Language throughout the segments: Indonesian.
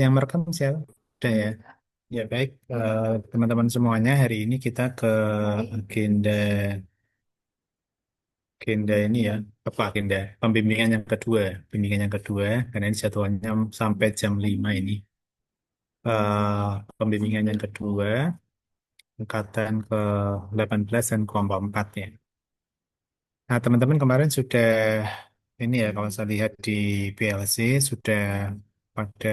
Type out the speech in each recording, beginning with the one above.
Yang merekam siapa? Udah ya. Ya baik, teman-teman semuanya hari ini kita ke agenda agenda ini ya, apa agenda? Pembimbingan yang kedua, bimbingan yang kedua, karena ini jadwalnya sampai jam 5 ini. Pembimbingan yang kedua, angkatan ke 18 dan kelompok 4 ya. Nah, teman-teman kemarin sudah ini ya, kalau saya lihat di PLC sudah pada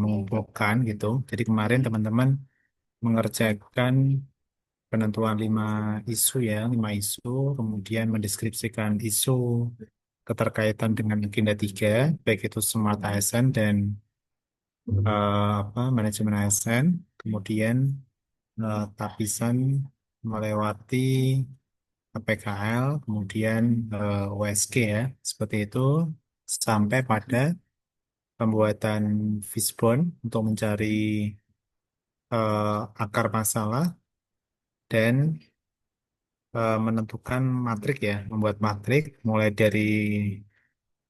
mengumpulkan gitu. Jadi kemarin teman-teman mengerjakan penentuan 5 isu ya, 5 isu, kemudian mendeskripsikan isu keterkaitan dengan agenda 3, baik itu Smart ASN dan manajemen ASN, kemudian tapisan melewati PKL, kemudian USG ya, seperti itu, sampai pada pembuatan fishbone untuk mencari akar masalah dan menentukan matrik ya, membuat matrik mulai dari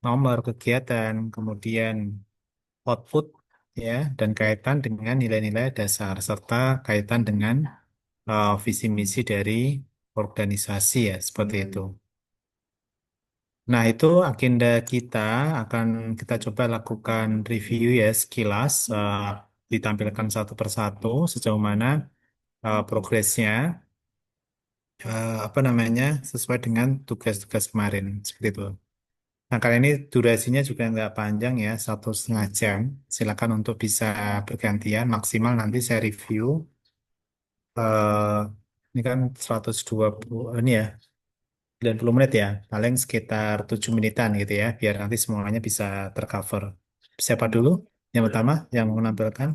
nomor kegiatan, kemudian output ya, dan kaitan dengan nilai-nilai dasar serta kaitan dengan visi misi dari organisasi ya, seperti itu. Nah, itu agenda kita akan kita coba lakukan review ya sekilas, ditampilkan satu persatu sejauh mana progresnya, apa namanya, sesuai dengan tugas-tugas kemarin seperti itu. Nah, kali ini durasinya juga nggak panjang ya, 1,5 jam. Silakan untuk bisa bergantian, maksimal nanti saya review. eh ini kan 120, ini ya, 90 menit ya, paling sekitar 7 menitan gitu ya, biar nanti semuanya bisa tercover. Siapa dulu? Yang pertama, yang menampilkan.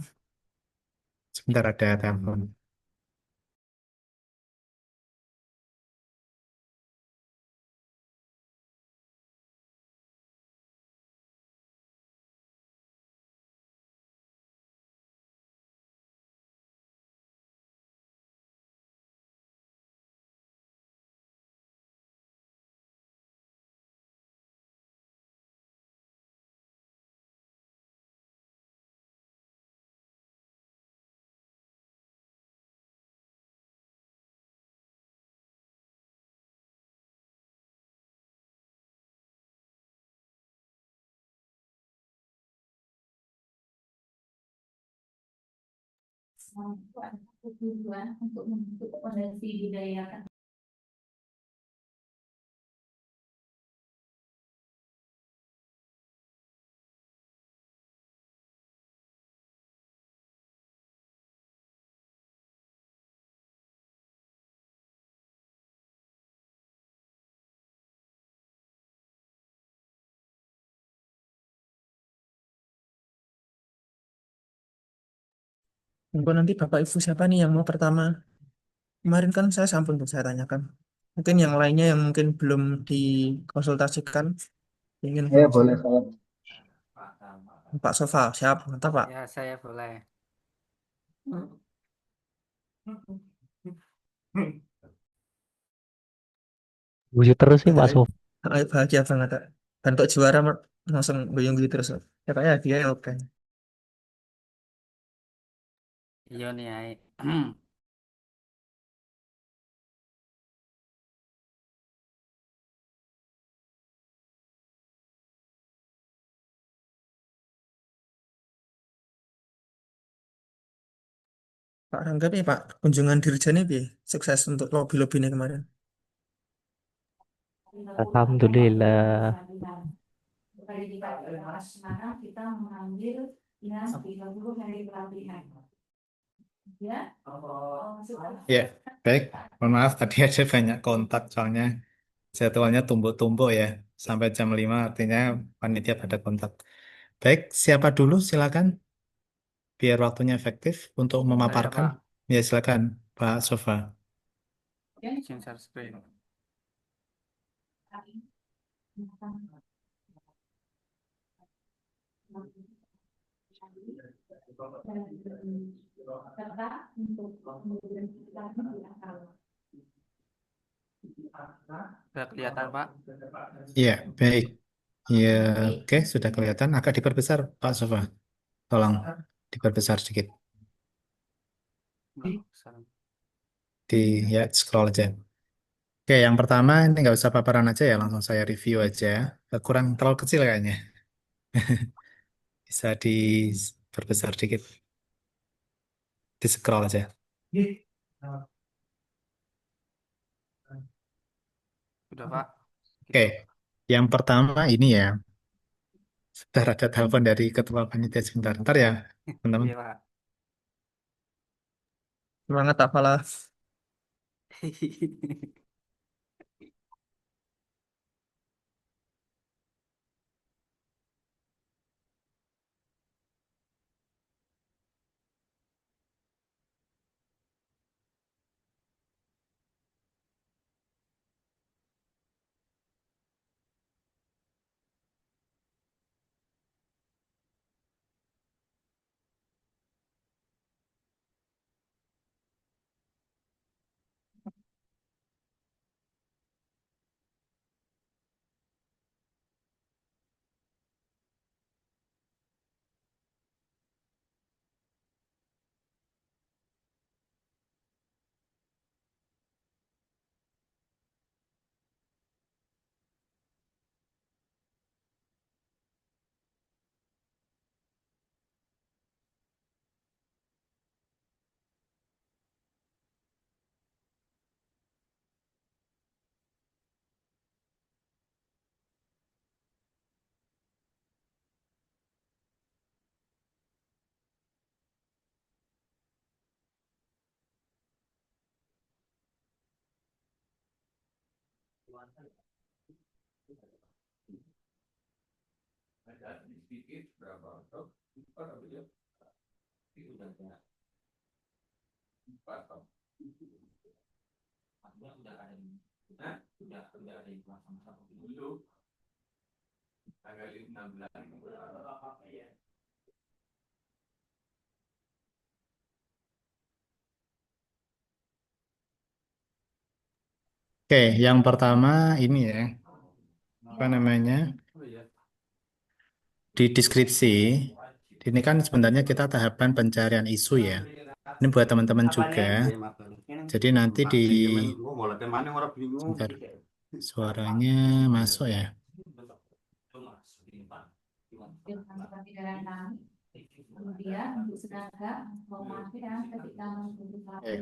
Sebentar ada telepon. Tujuan untuk membentuk fondasi budaya. Mungkin nanti Bapak Ibu siapa nih yang mau pertama? Kemarin kan saya sampun tuh saya tanyakan. Mungkin yang lainnya yang mungkin belum dikonsultasikan ingin Ya, boleh saya. Pak Sofa siap, mantap Pak. Ya, saya boleh. Lucu terus sih Pak Bahagia, Sof. bahagia banget Kak. Dan untuk juara langsung guyung-guyung terus. Ya kayaknya dia oke. Iya nih, Ai. Pak Rangga nih Pak, kunjungan Dirjen ini Pi. Sukses untuk lobby-lobby ini kemarin. Alhamdulillah. Sekarang kita mengambil dinas 30 hari pelatihan. Ya, Ya, baik. Mohon maaf tadi ada banyak kontak soalnya jadwalnya tumpuk-tumpuk ya. Sampai jam 5 artinya panitia pada kontak. Baik, siapa dulu silakan biar waktunya efektif untuk Saya, memaparkan. Pak. Ya, silakan Pak Sofa. Izin share screen. serta untuk mengidentifikasi di akal. Sudah kelihatan, Pak? Ya, baik. Ya, oke, sudah kelihatan. Agak diperbesar Pak Sofa. Tolong diperbesar sedikit. Mbak, salam. Di ya scroll aja. Oke, yang pertama ini nggak usah paparan aja ya, langsung saya review aja. Kurang terlalu kecil kayaknya. Bisa diperbesar dikit. Di scroll aja. Udah, Pak. Oke, yang pertama ini ya. Sebentar ada telepon dari ketua panitia sebentar. Ntar ya, teman-teman. Iya, Pak. Semangat apalah. Oke, yang pertama ini ya, apa namanya? Di deskripsi, ini kan sebenarnya kita tahapan pencarian isu ya. Ini buat teman-teman juga. Jadi nanti di sebentar, suaranya masuk ya. Kemudian untuk tenaga pemakaian ketika menggunakan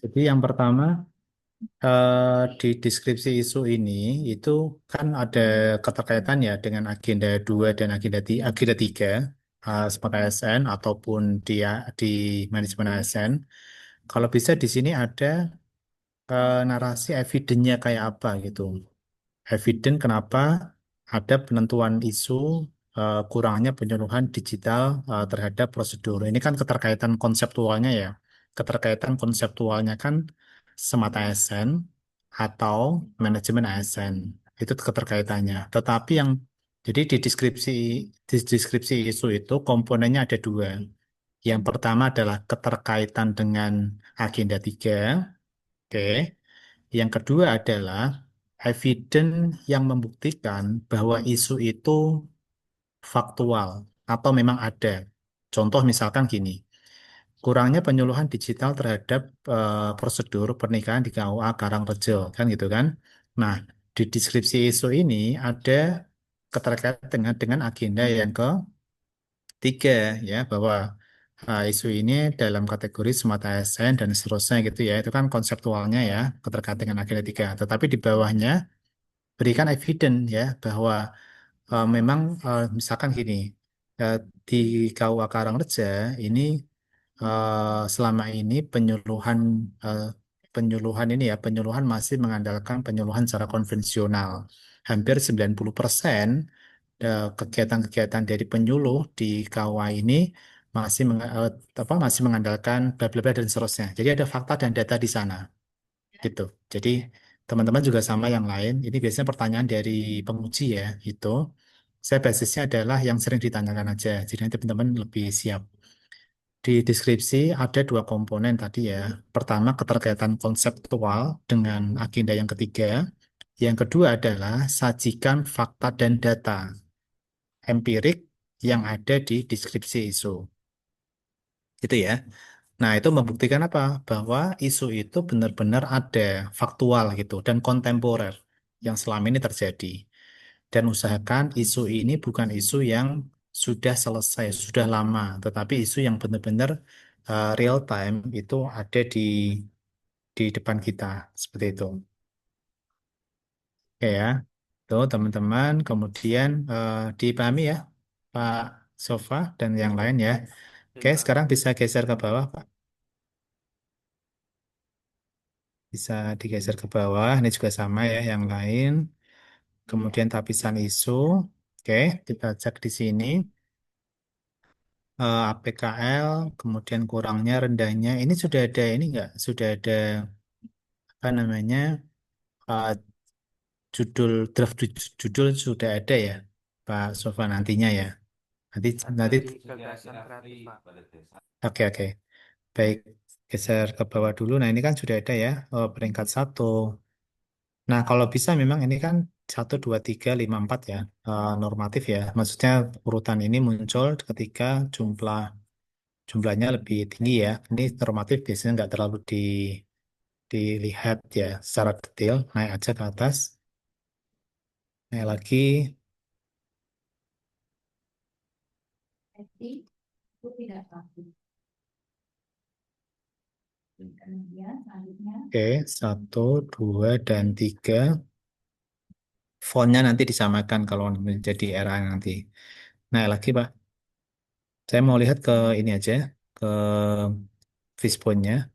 Jadi yang pertama di deskripsi isu ini itu kan ada keterkaitan ya dengan agenda 2 dan agenda 3 sebagai ASN ataupun di manajemen ASN. Kalau bisa di sini ada narasi evidennya kayak apa gitu. Eviden kenapa ada penentuan isu kurangnya penyeluruhan digital terhadap prosedur. Ini kan keterkaitan konseptualnya ya. Keterkaitan konseptualnya kan semata ASN atau manajemen ASN. Itu keterkaitannya. Tetapi yang jadi di deskripsi isu itu komponennya ada dua. Yang pertama adalah keterkaitan dengan agenda 3. Oke. Yang kedua adalah eviden yang membuktikan bahwa isu itu faktual atau memang ada. Contoh misalkan gini, kurangnya penyuluhan digital terhadap prosedur pernikahan di KUA Karangrejo, kan gitu kan. Nah, di deskripsi isu ini ada keterkaitan dengan agenda yang ketiga ya, bahwa isu ini dalam kategori semata ASN dan seterusnya gitu ya. Itu kan konseptualnya ya, keterkaitan dengan agenda 3. Tetapi di bawahnya berikan eviden ya bahwa memang misalkan gini, eh, di KUA Karangreja ini selama ini eh, penyuluhan ini ya penyuluhan masih mengandalkan penyuluhan secara konvensional. Hampir 90% kegiatan-kegiatan dari penyuluh di KUA ini masih mengandalkan bla bla bla dan seterusnya. Jadi ada fakta dan data di sana gitu. Jadi teman-teman juga sama yang lain. Ini biasanya pertanyaan dari penguji ya, itu. Saya basisnya adalah yang sering ditanyakan aja. Jadi nanti teman-teman lebih siap. Di deskripsi ada dua komponen tadi ya. Pertama, keterkaitan konseptual dengan agenda yang ketiga. Yang kedua adalah sajikan fakta dan data empirik yang ada di deskripsi isu. Gitu ya. Nah, itu membuktikan apa? Bahwa isu itu benar-benar ada, faktual gitu, dan kontemporer yang selama ini terjadi. Dan usahakan isu ini bukan isu yang sudah selesai, sudah lama, tetapi isu yang benar-benar real time itu ada di depan kita, seperti itu. Oke ya, tuh teman-teman. Kemudian dipahami ya, Pak Sofa dan yang lain ya. Oke, Pak. sekarang bisa geser ke bawah, Pak. Bisa digeser ke bawah. Ini juga sama ya, yang lain. Kemudian tapisan isu. Oke, kita cek di sini. APKL, kemudian kurangnya, rendahnya. Ini sudah ada ini enggak? Sudah ada apa namanya? eh, judul draft judul sudah ada ya, Pak Sofa nantinya ya. Nanti Ada nanti di gagasan kreatif, Pak. oke oke. Baik, geser ke bawah dulu. Nah, ini kan sudah ada ya, peringkat satu. Nah, kalau bisa memang ini kan satu, dua, tiga, lima, empat ya, normatif ya. Maksudnya urutan ini muncul ketika jumlahnya lebih tinggi ya. Ini normatif biasanya nggak terlalu dilihat ya secara detail. Naik aja ke atas. Naik lagi. Jadi itu tidak pasti. Kemudian selanjutnya Oke, satu, dua, dan tiga. Fontnya nanti disamakan kalau menjadi era nanti. Naik lagi, Pak. Saya mau lihat ke ini aja, ke fishbone-nya.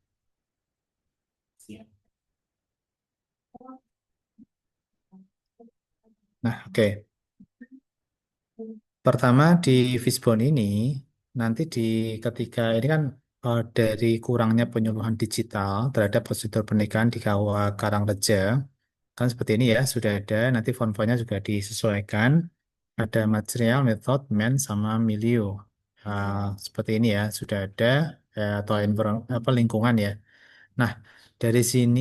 Nah, oke. Pertama di fishbone ini, nanti di ketika ini kan dari kurangnya penyuluhan digital terhadap prosedur pernikahan di KUA Karangreja, kan seperti ini ya, sudah ada. Nanti font-fontnya juga disesuaikan. Ada material, method, man, sama milieu. Seperti ini ya, sudah ada atau apa lingkungan ya. Nah, dari sini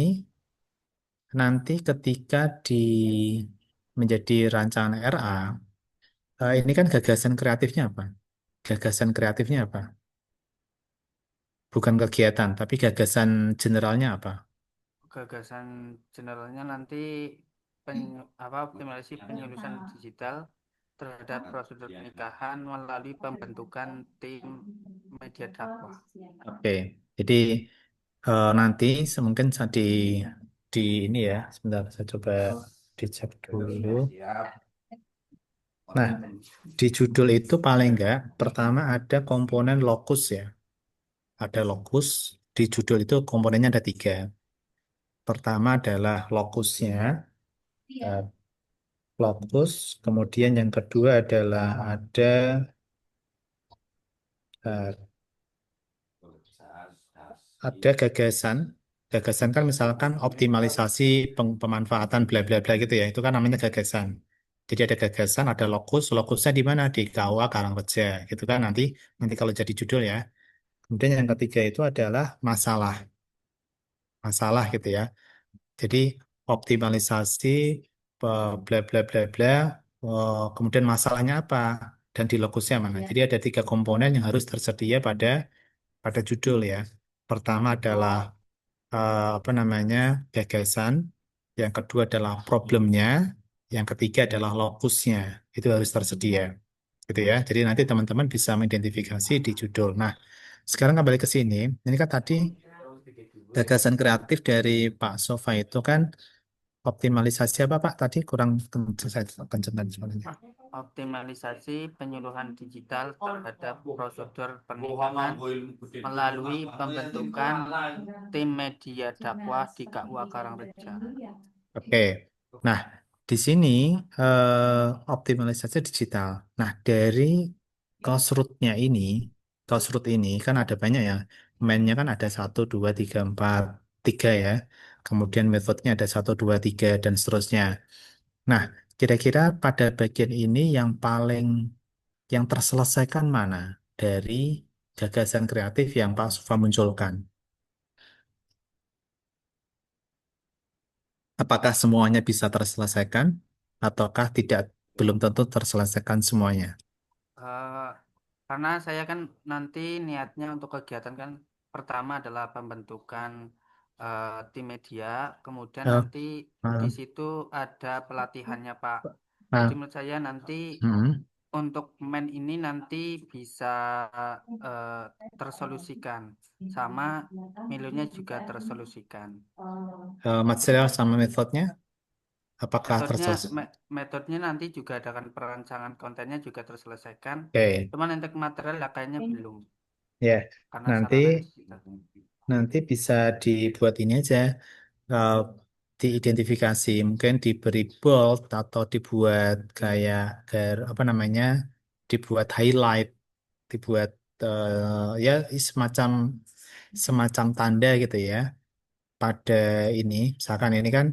nanti ketika menjadi rancangan RA, ini kan gagasan kreatifnya apa? Gagasan kreatifnya apa? Bukan kegiatan, tapi gagasan generalnya apa? Gagasan generalnya nanti optimalisasi penyelesaian digital terhadap prosedur pernikahan melalui pembentukan tim media dakwah. Oke, jadi nanti mungkin di ini ya, sebentar saya coba dicek dulu. Nah, di judul itu paling enggak pertama ada komponen lokus ya. Ada lokus, di judul itu komponennya ada tiga. Pertama adalah lokusnya, eh, lokus. Kemudian yang kedua adalah eh, ada gagasan. Gagasan kan misalkan optimalisasi pemanfaatan bla bla bla gitu ya. Itu kan namanya gagasan. Jadi ada gagasan, ada lokus. Lokusnya di mana? Di KUA Karangreja. Gitu kan nanti nanti kalau jadi judul ya. Kemudian yang ketiga itu adalah masalah. Masalah gitu ya. Jadi optimalisasi bla bla bla bla. Kemudian masalahnya apa? Dan di lokusnya mana? Jadi ada tiga komponen yang harus tersedia pada judul ya. Pertama adalah apa namanya gagasan, yang kedua adalah problemnya, yang ketiga adalah lokusnya. Itu harus tersedia, gitu ya. Jadi nanti teman-teman bisa mengidentifikasi di judul. Nah, sekarang kembali ke sini. Ini kan tadi gagasan kreatif dari Pak Sofa itu kan optimalisasi apa Pak? Tadi kurang saya kencengkan soalnya. Optimalisasi penyuluhan digital terhadap prosedur pernikahan melalui pembentukan tim media dakwah di KUA Karangreja. Oke. Nah, di sini optimalisasi digital. Nah, dari cost root ini kan ada banyak ya. Main-nya kan ada satu, dua, tiga, empat, tiga ya. Kemudian metodenya ada satu, dua, tiga, dan seterusnya. Nah, kira-kira pada bagian ini yang terselesaikan mana dari gagasan kreatif yang Pak Sufa munculkan? Apakah semuanya bisa terselesaikan ataukah belum tentu terselesaikan semuanya? Karena saya kan nanti niatnya untuk kegiatan kan pertama adalah pembentukan tim media, kemudian Oh, nanti di ah, situ ada pelatihannya Pak. Jadi ah, menurut saya nanti hmm. untuk ini nanti bisa eh, tersolusikan, sama milunya juga tersolusikan. Material sama metodenya apakah Metodenya terselesai? metodenya nanti juga ada kan perancangan kontennya juga terselesaikan. Oke, Cuman untuk material ya kayaknya belum ya. karena Nanti sarana digital. nanti bisa dibuat ini aja, uh, diidentifikasi, mungkin diberi bold atau dibuat kayak apa namanya, dibuat highlight, dibuat ya semacam semacam tanda gitu ya pada ini. Misalkan ini kan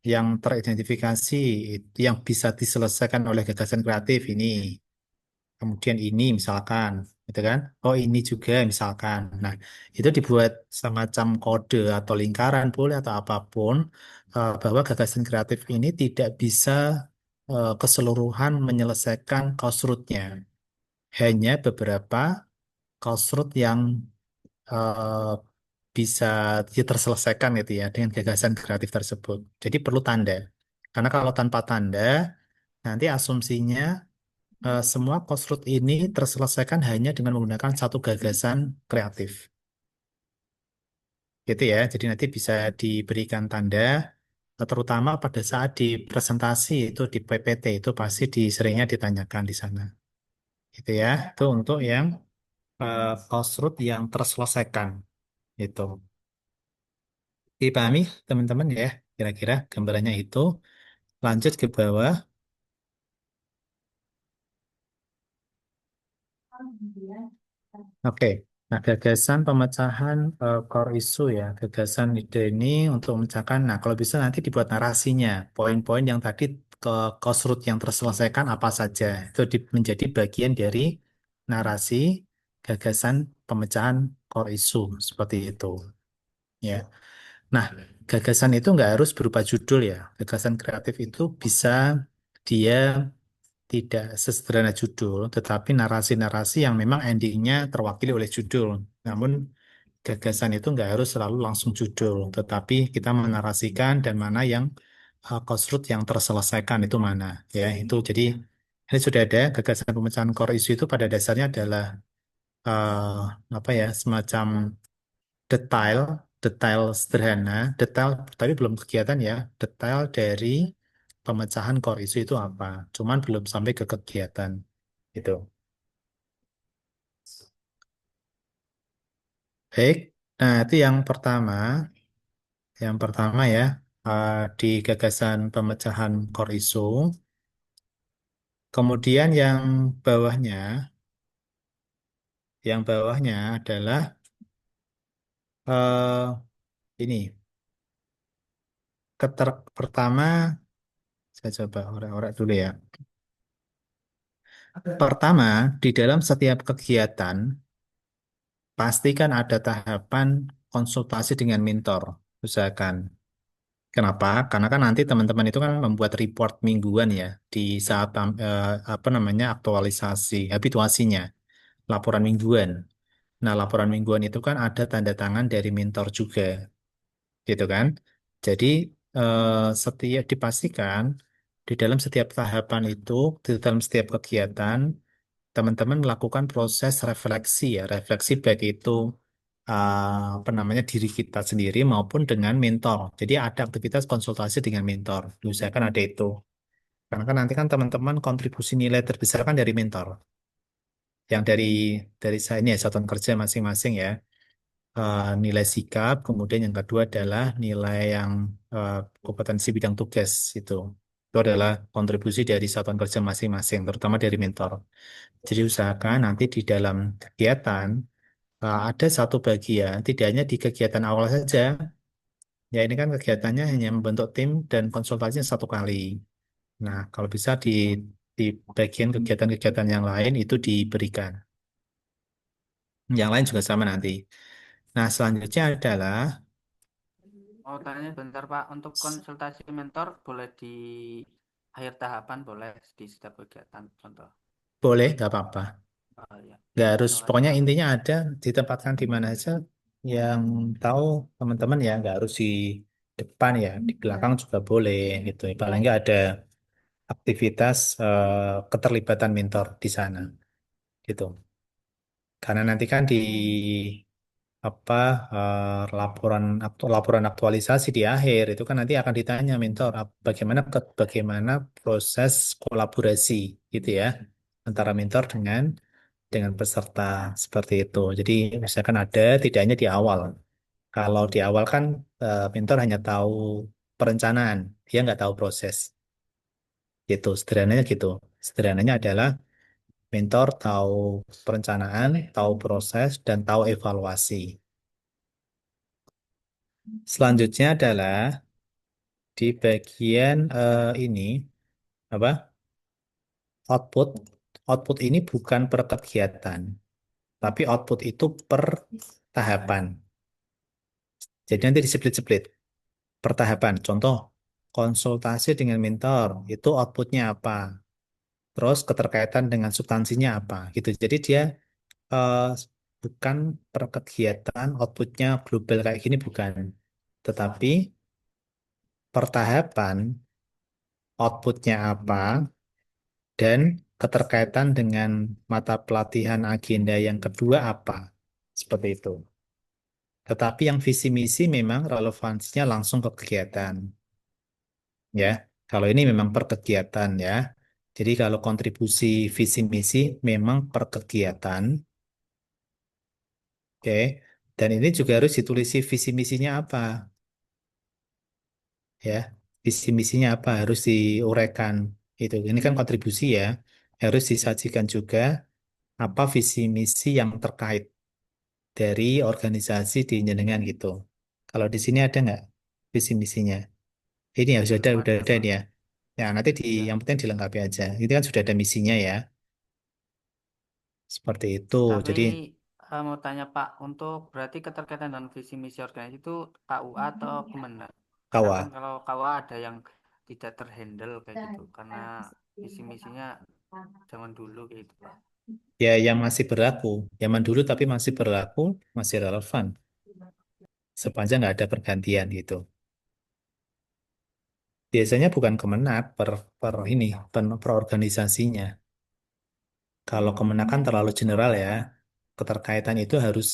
yang teridentifikasi itu yang bisa diselesaikan oleh gagasan kreatif ini. Kemudian ini misalkan, gitu kan? Oh ini juga misalkan. Nah itu dibuat semacam kode atau lingkaran boleh atau apapun, bahwa gagasan kreatif ini tidak bisa keseluruhan menyelesaikan Kostrutnya. Hanya beberapa Kostrut yang eh, bisa terselesaikan gitu ya dengan gagasan kreatif tersebut. Jadi perlu tanda. Karena kalau tanpa tanda, nanti asumsinya semua konstruk ini terselesaikan hanya dengan menggunakan satu gagasan kreatif. Gitu ya. Jadi nanti bisa diberikan tanda, terutama pada saat di presentasi itu di PPT itu pasti seringnya ditanyakan di sana. Gitu ya. Itu untuk yang konstruk yang terselesaikan. Itu. Dipahami teman-teman ya. Kira-kira gambarannya itu. Lanjut ke bawah. Oke, nah gagasan pemecahan core issue ya, gagasan ide ini untuk memecahkan. Nah, kalau bisa nanti dibuat narasinya, poin-poin yang tadi ke root yang terselesaikan apa saja, itu menjadi bagian dari narasi gagasan pemecahan core issue seperti itu. Ya, nah gagasan itu nggak harus berupa judul ya, gagasan kreatif itu bisa dia tidak sesederhana judul, tetapi narasi-narasi yang memang endingnya terwakili oleh judul. Namun gagasan itu nggak harus selalu langsung judul, tetapi kita menarasikan dan mana yang construct yang terselesaikan itu mana. Ya, itu jadi ini sudah ada gagasan pemecahan core issue itu pada dasarnya adalah eh, apa ya semacam detail, detail sederhana, detail tapi belum kegiatan ya, detail dari pemecahan core issue itu apa. Cuman belum sampai ke kegiatan itu. Baik. Nah, itu yang pertama. Yang pertama ya, di gagasan pemecahan core issue. Kemudian yang bawahnya adalah ini. Pertama, saya coba orek-orek dulu ya. Pertama, di dalam setiap kegiatan, pastikan ada tahapan konsultasi dengan mentor. Usahakan. Kenapa? Karena kan nanti teman-teman itu kan membuat report mingguan ya di saat apa namanya aktualisasi habituasinya, laporan mingguan. Nah, laporan mingguan itu kan ada tanda tangan dari mentor juga, gitu kan? Jadi setiap dipastikan di dalam setiap tahapan itu, di dalam setiap kegiatan, teman-teman melakukan proses refleksi ya, refleksi baik itu apa namanya diri kita sendiri maupun dengan mentor. Jadi ada aktivitas konsultasi dengan mentor. Diusahakan ada itu. Karena kan nanti kan teman-teman kontribusi nilai terbesar kan dari mentor. Yang dari saya ini ya satuan kerja masing-masing ya. Nilai sikap, kemudian yang kedua adalah nilai yang kompetensi bidang tugas itu. Itu adalah kontribusi dari satuan kerja masing-masing, terutama dari mentor. Jadi usahakan nanti di dalam kegiatan ada satu bagian, tidak hanya di kegiatan awal saja, ya ini kan kegiatannya hanya membentuk tim dan konsultasinya satu kali. Nah, kalau bisa di bagian kegiatan-kegiatan yang lain itu diberikan. Yang lain juga sama nanti. Nah, selanjutnya adalah, Mau tanya bentar Pak, untuk konsultasi mentor boleh di akhir tahapan, boleh di setiap kegiatan contoh. boleh, nggak apa-apa. Oh, ya. Nggak harus, Kalau pokoknya ada intinya ada, ditempatkan di mana aja yang tahu teman-teman ya, nggak harus di depan ya, di belakang juga boleh gitu. Paling nggak ada aktivitas keterlibatan mentor di sana gitu. Karena nanti kan di apa laporan aktualisasi di akhir itu kan nanti akan ditanya mentor bagaimana proses kolaborasi gitu ya antara mentor dengan peserta seperti itu. Jadi misalkan ada tidaknya di awal. Kalau di awal kan mentor hanya tahu perencanaan, dia nggak tahu proses. Gitu, sederhananya gitu. Sederhananya adalah mentor tahu perencanaan, tahu proses, dan tahu evaluasi. Selanjutnya adalah di bagian ini apa? Output. Output ini bukan per kegiatan, tapi output itu per tahapan. Jadi nanti diseplit-seplit per tahapan. Contoh, konsultasi dengan mentor itu outputnya apa? Terus keterkaitan dengan substansinya apa? Gitu. Jadi dia eh, bukan per kegiatan outputnya global kayak gini bukan, tetapi per tahapan outputnya apa dan keterkaitan dengan mata pelatihan agenda yang kedua apa, seperti itu. Tetapi yang visi misi memang relevansinya langsung ke kegiatan, ya. Kalau ini memang per kegiatan ya. Jadi kalau kontribusi visi misi memang per kegiatan, oke. Dan ini juga harus ditulisi visi misinya apa, ya. Visi misinya apa harus diuraikan. Itu. Ini kan kontribusi ya. Harus disajikan juga apa visi misi yang terkait dari organisasi di jenengan gitu. Kalau di sini ada nggak visi misinya? Ini ya sudah belum udah ada, ada Pak. ini ya. Ya nanti Ya. yang penting dilengkapi aja. Itu kan sudah ada misinya ya. Seperti itu. Tapi Jadi mau tanya Pak, untuk berarti keterkaitan dengan visi misi organisasi itu KUA atau Kemenang? Misalkan KUA. kalau KUA ada yang tidak terhandle kayak gitu, karena visi misinya zaman dulu kayak gitu Pak. Ya yang masih berlaku. Zaman dulu tapi masih berlaku, masih relevan. Sepanjang nggak ada pergantian gitu. Biasanya bukan Kemenak per ini, per organisasinya. Kalau Kemenak kan terlalu general ya. Keterkaitan itu harus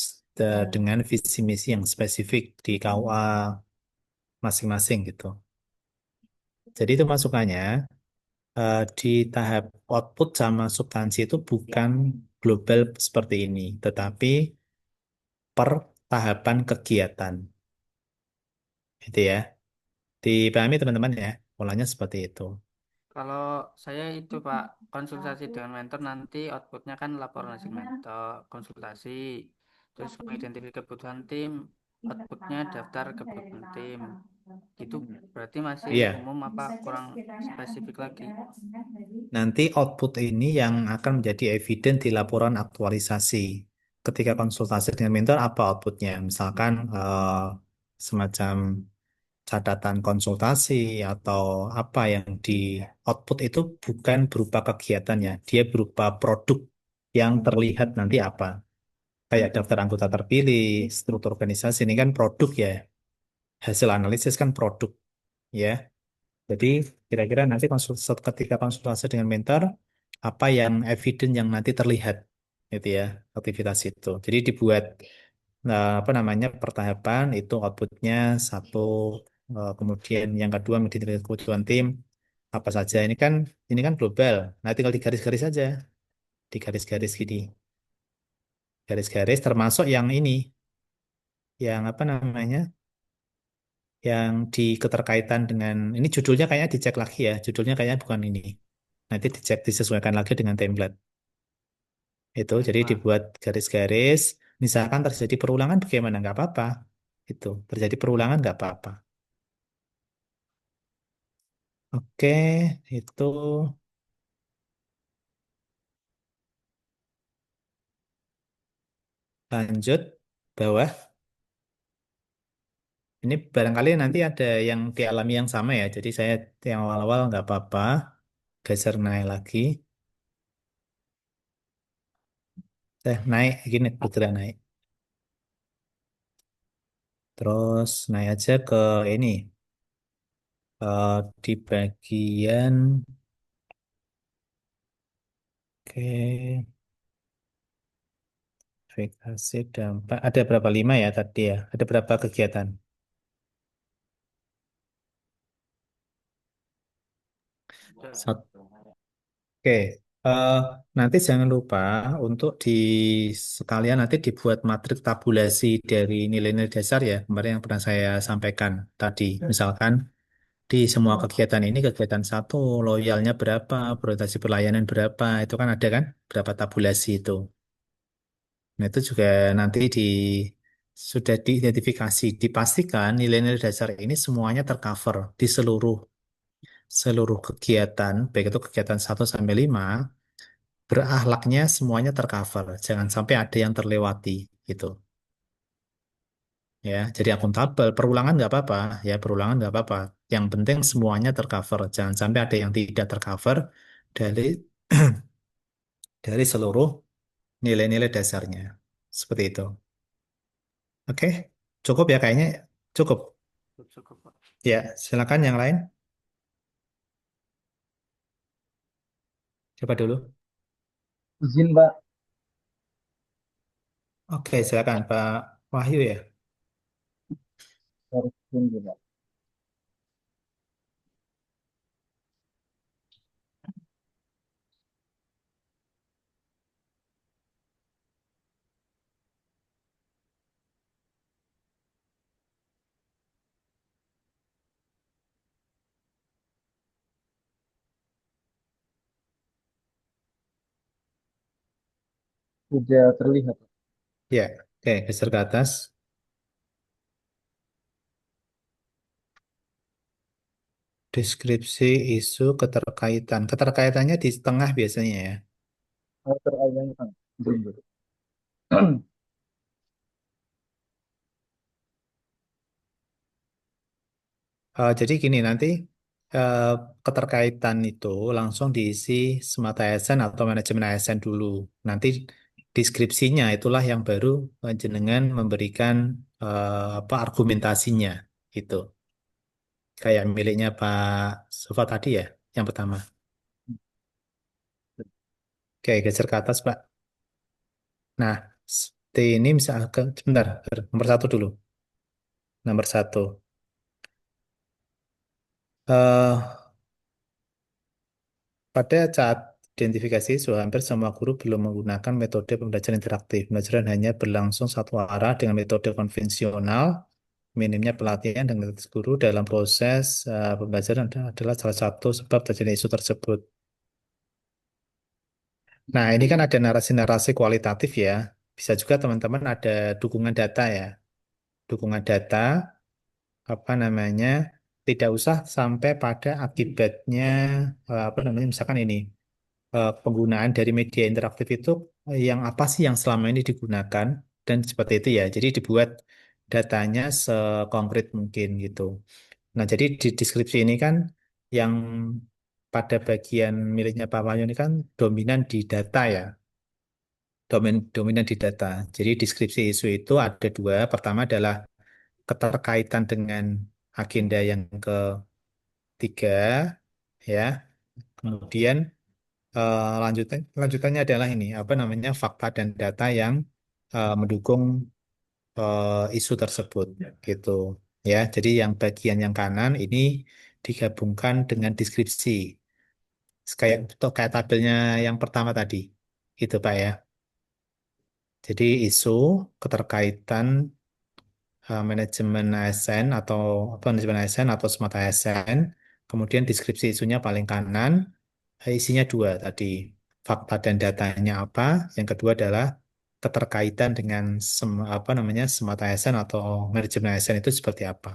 dengan visi misi yang spesifik di KUA masing-masing gitu. Jadi itu masukannya di tahap output sama substansi itu bukan global seperti ini, tetapi per tahapan kegiatan. Itu ya. Dipahami teman-teman ya. Polanya seperti itu. Kalau saya itu Pak, konsultasi dengan mentor nanti outputnya kan laporan hasil mentor, konsultasi, terus mengidentifikasi kebutuhan tim, outputnya daftar kebutuhan tim. Itu berarti masih Iya. umum apa kurang spesifik lagi? Nanti output ini yang akan menjadi eviden di laporan aktualisasi. Ketika konsultasi dengan mentor, apa outputnya? Misalkan semacam catatan konsultasi atau apa yang di output itu bukan berupa kegiatannya, dia berupa produk yang terlihat nanti apa. Kayak daftar anggota terpilih, struktur organisasi ini kan produk ya. Hasil analisis kan produk ya. Jadi kira-kira nanti ketika konsultasi dengan mentor, apa yang eviden yang nanti terlihat itu ya aktivitas itu. Jadi dibuat apa namanya pertahapan itu outputnya satu, kemudian yang kedua mengidentifikasi kebutuhan tim apa saja. Ini kan global. Nah tinggal digaris-garis saja, digaris-garis gini, garis-garis termasuk yang ini, yang apa namanya, yang di keterkaitan dengan ini judulnya kayaknya dicek lagi ya, judulnya kayaknya bukan ini. Nanti dicek disesuaikan lagi dengan template. Itu Baik jadi Pak. dibuat garis-garis. Misalkan terjadi perulangan bagaimana? Nggak apa-apa. Itu terjadi perulangan nggak apa-apa. Oke, itu lanjut bawah. Ini barangkali nanti ada yang dialami yang sama ya. Jadi saya yang awal-awal nggak apa-apa. Geser naik lagi. Naik gini, bergerak naik. Terus naik aja ke ini, di bagian, oke, verifikasi dampak. Ada berapa lima ya tadi ya? Ada berapa kegiatan? Satu. Oke, eh, nanti jangan lupa untuk sekalian nanti dibuat matriks tabulasi dari nilai-nilai dasar ya, kemarin yang pernah saya sampaikan tadi. Misalkan di semua kegiatan ini, kegiatan satu, loyalnya berapa, prioritas pelayanan berapa, itu kan ada kan, berapa tabulasi itu. Nah, itu juga nanti sudah diidentifikasi, dipastikan nilai-nilai dasar ini semuanya tercover di seluruh seluruh kegiatan, baik itu kegiatan 1 sampai 5 berakhlaknya semuanya tercover. Jangan sampai ada yang terlewati gitu. Ya, jadi akuntabel, perulangan nggak apa-apa, ya perulangan nggak apa-apa. Yang penting semuanya tercover. Jangan sampai ada yang tidak tercover dari dari seluruh nilai-nilai dasarnya. Seperti itu. Oke, cukup ya kayaknya. Cukup. Cukup, Pak. Ya, silakan yang lain. Coba dulu. Izin, Mbak. Oke, silakan Pak Wahyu ya. Harus izin juga. Sudah terlihat. Ya, oke, geser ke atas. Deskripsi isu keterkaitan. Keterkaitannya di tengah biasanya ya. Terayang kan. Belum, belum. Jadi gini nanti eh, keterkaitan itu langsung diisi semata ASN atau manajemen ASN dulu. Nanti deskripsinya itulah yang baru jenengan memberikan apa argumentasinya itu. Kayak miliknya Pak Sofa tadi ya, yang pertama. Oke, geser ke atas Pak. Nah, ini misalkan sebentar, nomor satu dulu. Nomor satu. eh Pada saat identifikasi isu, hampir semua guru belum menggunakan metode pembelajaran interaktif. Pembelajaran hanya berlangsung satu arah dengan metode konvensional. Minimnya pelatihan dan metode guru dalam proses pembelajaran adalah salah satu sebab terjadi isu tersebut. Nah, ini kan ada narasi-narasi kualitatif ya. Bisa juga teman-teman ada dukungan data ya. Dukungan data, apa namanya, tidak usah sampai pada akibatnya, apa namanya, misalkan ini. Penggunaan dari media interaktif itu yang apa sih yang selama ini digunakan dan seperti itu ya. Jadi dibuat datanya sekonkret mungkin gitu. Nah, jadi di deskripsi ini kan yang pada bagian miliknya Pak Wahyu ini kan dominan di data ya. Dominan di data. Jadi deskripsi isu itu ada dua. Pertama adalah keterkaitan dengan agenda yang ketiga ya. Kemudian lanjutannya adalah ini apa namanya fakta dan data yang mendukung isu tersebut gitu ya. Jadi yang bagian yang kanan ini digabungkan dengan deskripsi kayak tabelnya yang pertama tadi gitu Pak ya. Jadi isu keterkaitan manajemen ASN atau apa manajemen ASN atau smart ASN, kemudian deskripsi isunya paling kanan. Isinya dua tadi, fakta dan datanya apa. Yang kedua adalah keterkaitan dengan apa namanya smart ASN atau manajemen ASN itu seperti apa.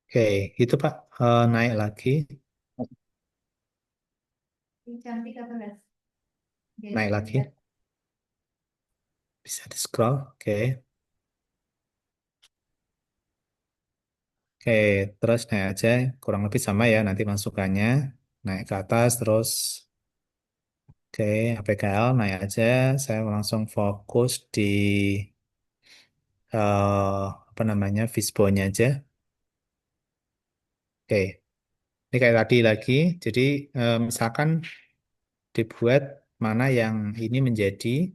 Oke, itu Pak. Naik lagi, Cantik apa enggak? naik lagi. Bisa di scroll. Oke, oke. Terus naik aja, kurang lebih sama ya nanti masukannya. Naik ke atas, terus Oke, APKL naik aja. Saya langsung fokus di apa namanya Fishbone aja. Oke, ini kayak tadi lagi. Jadi misalkan dibuat mana yang ini menjadi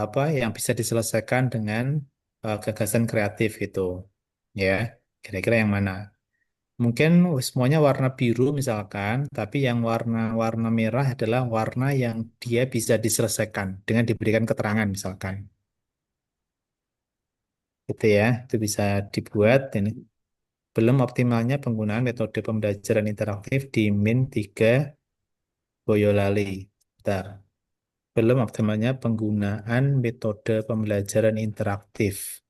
apa yang bisa diselesaikan dengan gagasan kreatif gitu, ya. Kira-kira yang mana? Mungkin semuanya warna biru misalkan, tapi yang warna-warna merah adalah warna yang dia bisa diselesaikan dengan diberikan keterangan misalkan. Gitu ya, itu bisa dibuat ini. Belum optimalnya penggunaan metode pembelajaran interaktif di Min 3 Boyolali. Bentar. Belum optimalnya penggunaan metode pembelajaran interaktif.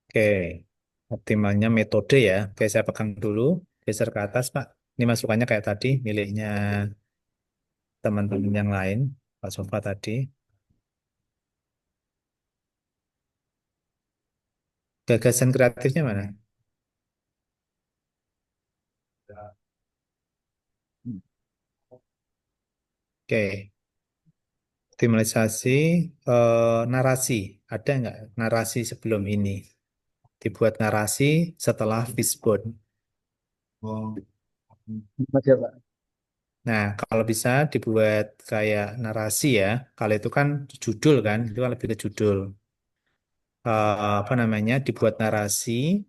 Oke, optimalnya metode ya. Oke, saya pegang dulu. Geser ke atas, Pak. Ini masukannya kayak tadi, miliknya teman-teman yang lain, Pak Sofa tadi. Gagasan kreatifnya mana? Oke, optimalisasi narasi. Ada nggak narasi sebelum ini? Dibuat narasi setelah Fishbone. Aja Pak. Nah, kalau bisa dibuat kayak narasi ya. Kalau itu kan judul kan, itu kan lebih ke judul. Apa namanya? Dibuat narasi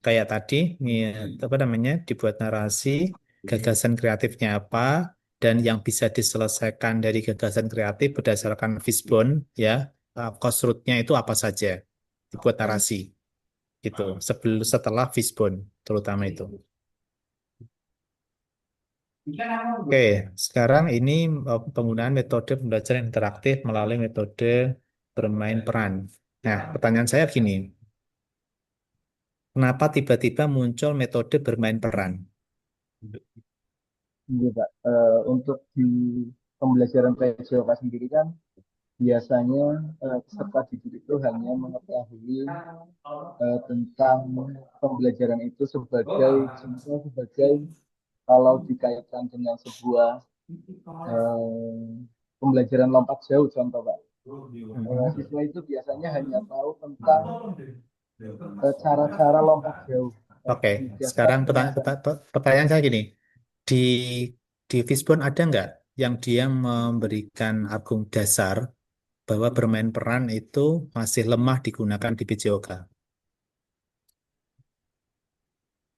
kayak tadi, apa namanya? Dibuat narasi gagasan kreatifnya apa dan yang bisa diselesaikan dari gagasan kreatif berdasarkan Fishbone ya. Crossroad-nya itu apa saja? Dibuat narasi gitu. Setelah Fishbone terutama itu. Oke, sekarang ini penggunaan metode pembelajaran interaktif melalui metode bermain peran. Nah, pertanyaan saya gini, kenapa tiba-tiba muncul metode bermain peran? Iya, Pak. Untuk di pembelajaran PJOK sendiri kan biasanya peserta didik itu hanya mengetahui tentang pembelajaran itu sebagai contoh sebagai kalau dikaitkan dengan sebuah eh, pembelajaran lompat jauh contoh Pak. Siswa itu biasanya hanya tahu tentang cara-cara lompat jauh. Oke, Di dasar sekarang pendidikan. pertanyaan saya gini, di Fishbone ada nggak yang dia memberikan argumen dasar bahwa bermain peran itu masih lemah digunakan di PJOK?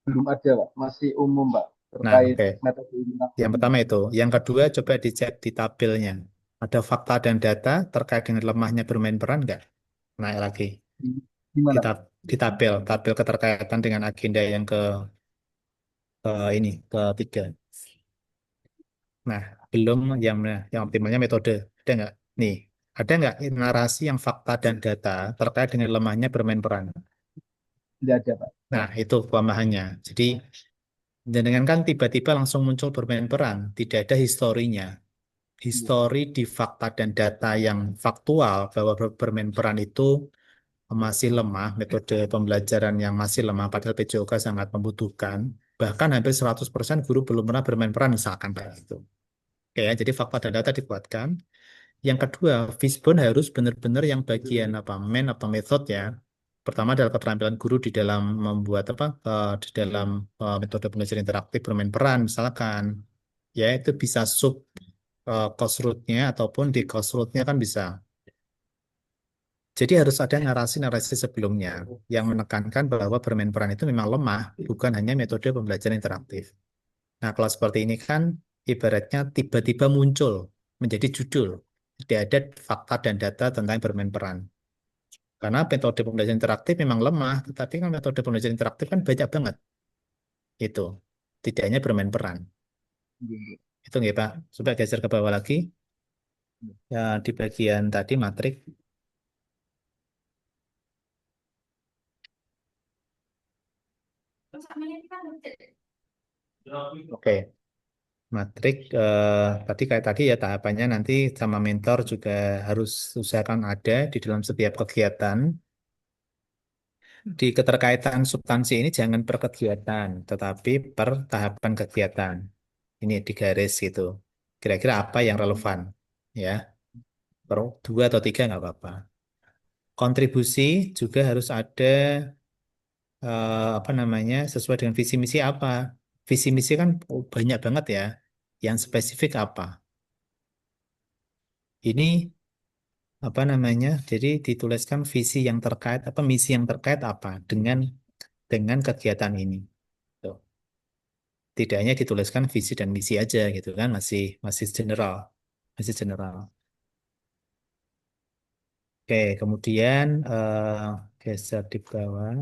Belum ada Pak, masih umum Pak Nah, terkait oke. metode interaktif Yang ini. pertama itu. Yang kedua, coba dicek di tabelnya. Ada fakta dan data terkait dengan lemahnya bermain peran nggak? Naik lagi. Di, Gimana Pak? di tabel keterkaitan dengan agenda yang ini, ketiga. Nah, belum yang optimalnya metode. Ada nggak? Nih, ada nggak narasi yang fakta dan data terkait dengan lemahnya bermain peran? Tidak ada Pak. Nah, itu kelemahannya. Jadi, dengan kan tiba-tiba langsung muncul bermain peran, tidak ada historinya. Iya. Histori di fakta dan data yang faktual bahwa bermain peran itu masih lemah, metode pembelajaran yang masih lemah, padahal PJOK sangat membutuhkan. Bahkan hampir 100% guru belum pernah bermain peran, misalkan kayak gitu. Oke ya, jadi fakta dan data dikuatkan. Yang kedua, Fishbone harus benar-benar yang bagian apa, main atau method ya. Pertama adalah keterampilan guru di dalam membuat apa, di dalam metode pembelajaran interaktif bermain peran, misalkan. Ya, itu bisa sub cost root-nya ataupun di cost root-nya kan bisa. Jadi harus ada narasi-narasi sebelumnya yang menekankan bahwa bermain peran itu memang lemah, bukan hanya metode pembelajaran interaktif. Nah, kalau seperti ini kan ibaratnya tiba-tiba muncul menjadi judul. Tidak ada fakta dan data tentang bermain peran. Karena metode pembelajaran interaktif memang lemah, tetapi kan metode pembelajaran interaktif kan banyak banget. Itu. Tidak hanya bermain peran. Iya. Itu nggak, Pak? Coba geser ke bawah lagi. Ya, di bagian tadi matrik. Oke. Matrik tadi kayak tadi ya tahapannya nanti sama mentor juga harus usahakan ada di dalam setiap kegiatan. di keterkaitan substansi ini jangan per kegiatan, tetapi per tahapan kegiatan. Ini di garis itu. Kira-kira apa yang relevan? Ya, per dua atau tiga nggak apa-apa. Kontribusi juga harus ada apa namanya sesuai dengan visi misi apa. Visi misi kan banyak banget ya. Yang spesifik apa? Ini apa namanya? Jadi dituliskan visi yang terkait apa misi yang terkait apa dengan kegiatan ini. Tuh. Tidak hanya dituliskan visi dan misi aja gitu kan, masih masih general, masih general. Oke, kemudian geser di bawah.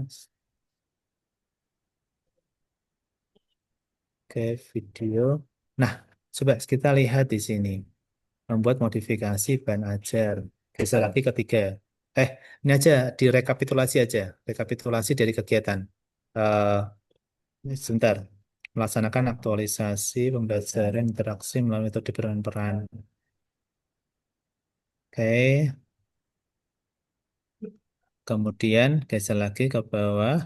Oke, video. Nah, coba kita lihat di sini. Membuat modifikasi ban ajar. Geser lagi ketiga. Ini aja direkapitulasi aja. Rekapitulasi dari kegiatan. Eh Sebentar. Melaksanakan aktualisasi pembelajaran interaksi melalui metode peran-peran. Oke. Kemudian geser lagi ke bawah.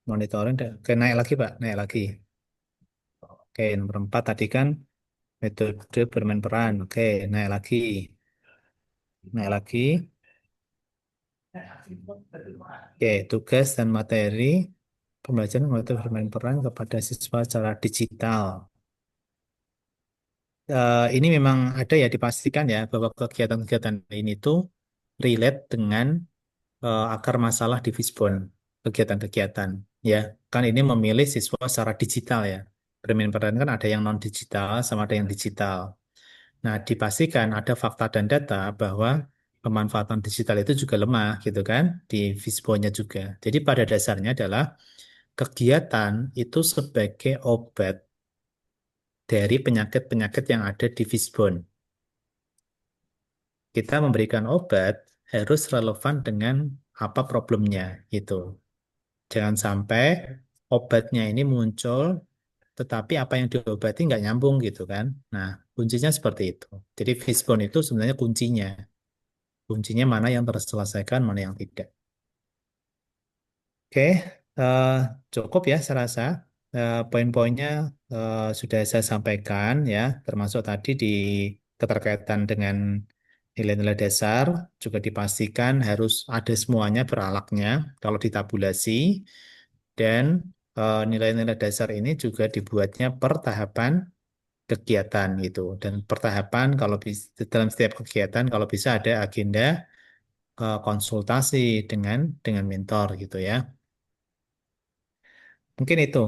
Monitoring. Oke, naik lagi, Pak. Naik lagi. Oke, nomor 4 tadi kan metode bermain peran. Oke, naik lagi. Naik lagi. Oke, tugas dan materi pembelajaran metode bermain peran kepada siswa secara digital. Ini memang ada ya dipastikan ya bahwa kegiatan-kegiatan ini tuh relate dengan akar masalah di Fishbone, kegiatan-kegiatan. Ya, kan ini memilih siswa secara digital ya. Bermain peran kan ada yang non digital sama ada yang digital. Nah, dipastikan ada fakta dan data bahwa pemanfaatan digital itu juga lemah gitu kan di Fishbone-nya juga. Jadi pada dasarnya adalah kegiatan itu sebagai obat dari penyakit-penyakit yang ada di Fishbone. Kita memberikan obat harus relevan dengan apa problemnya gitu. Jangan sampai obatnya ini muncul, tetapi apa yang diobati nggak nyambung gitu kan. Nah, kuncinya seperti itu. Jadi Fishbone itu sebenarnya kuncinya. Kuncinya mana yang terselesaikan, mana yang tidak. Oke, eh, cukup ya saya rasa. Poin-poinnya sudah saya sampaikan ya, termasuk tadi di keterkaitan dengan nilai-nilai dasar juga dipastikan harus ada semuanya beralaknya kalau ditabulasi dan nilai-nilai dasar ini juga dibuatnya per tahapan kegiatan gitu dan per tahapan kalau dalam setiap kegiatan kalau bisa ada agenda konsultasi dengan mentor gitu ya. Mungkin itu.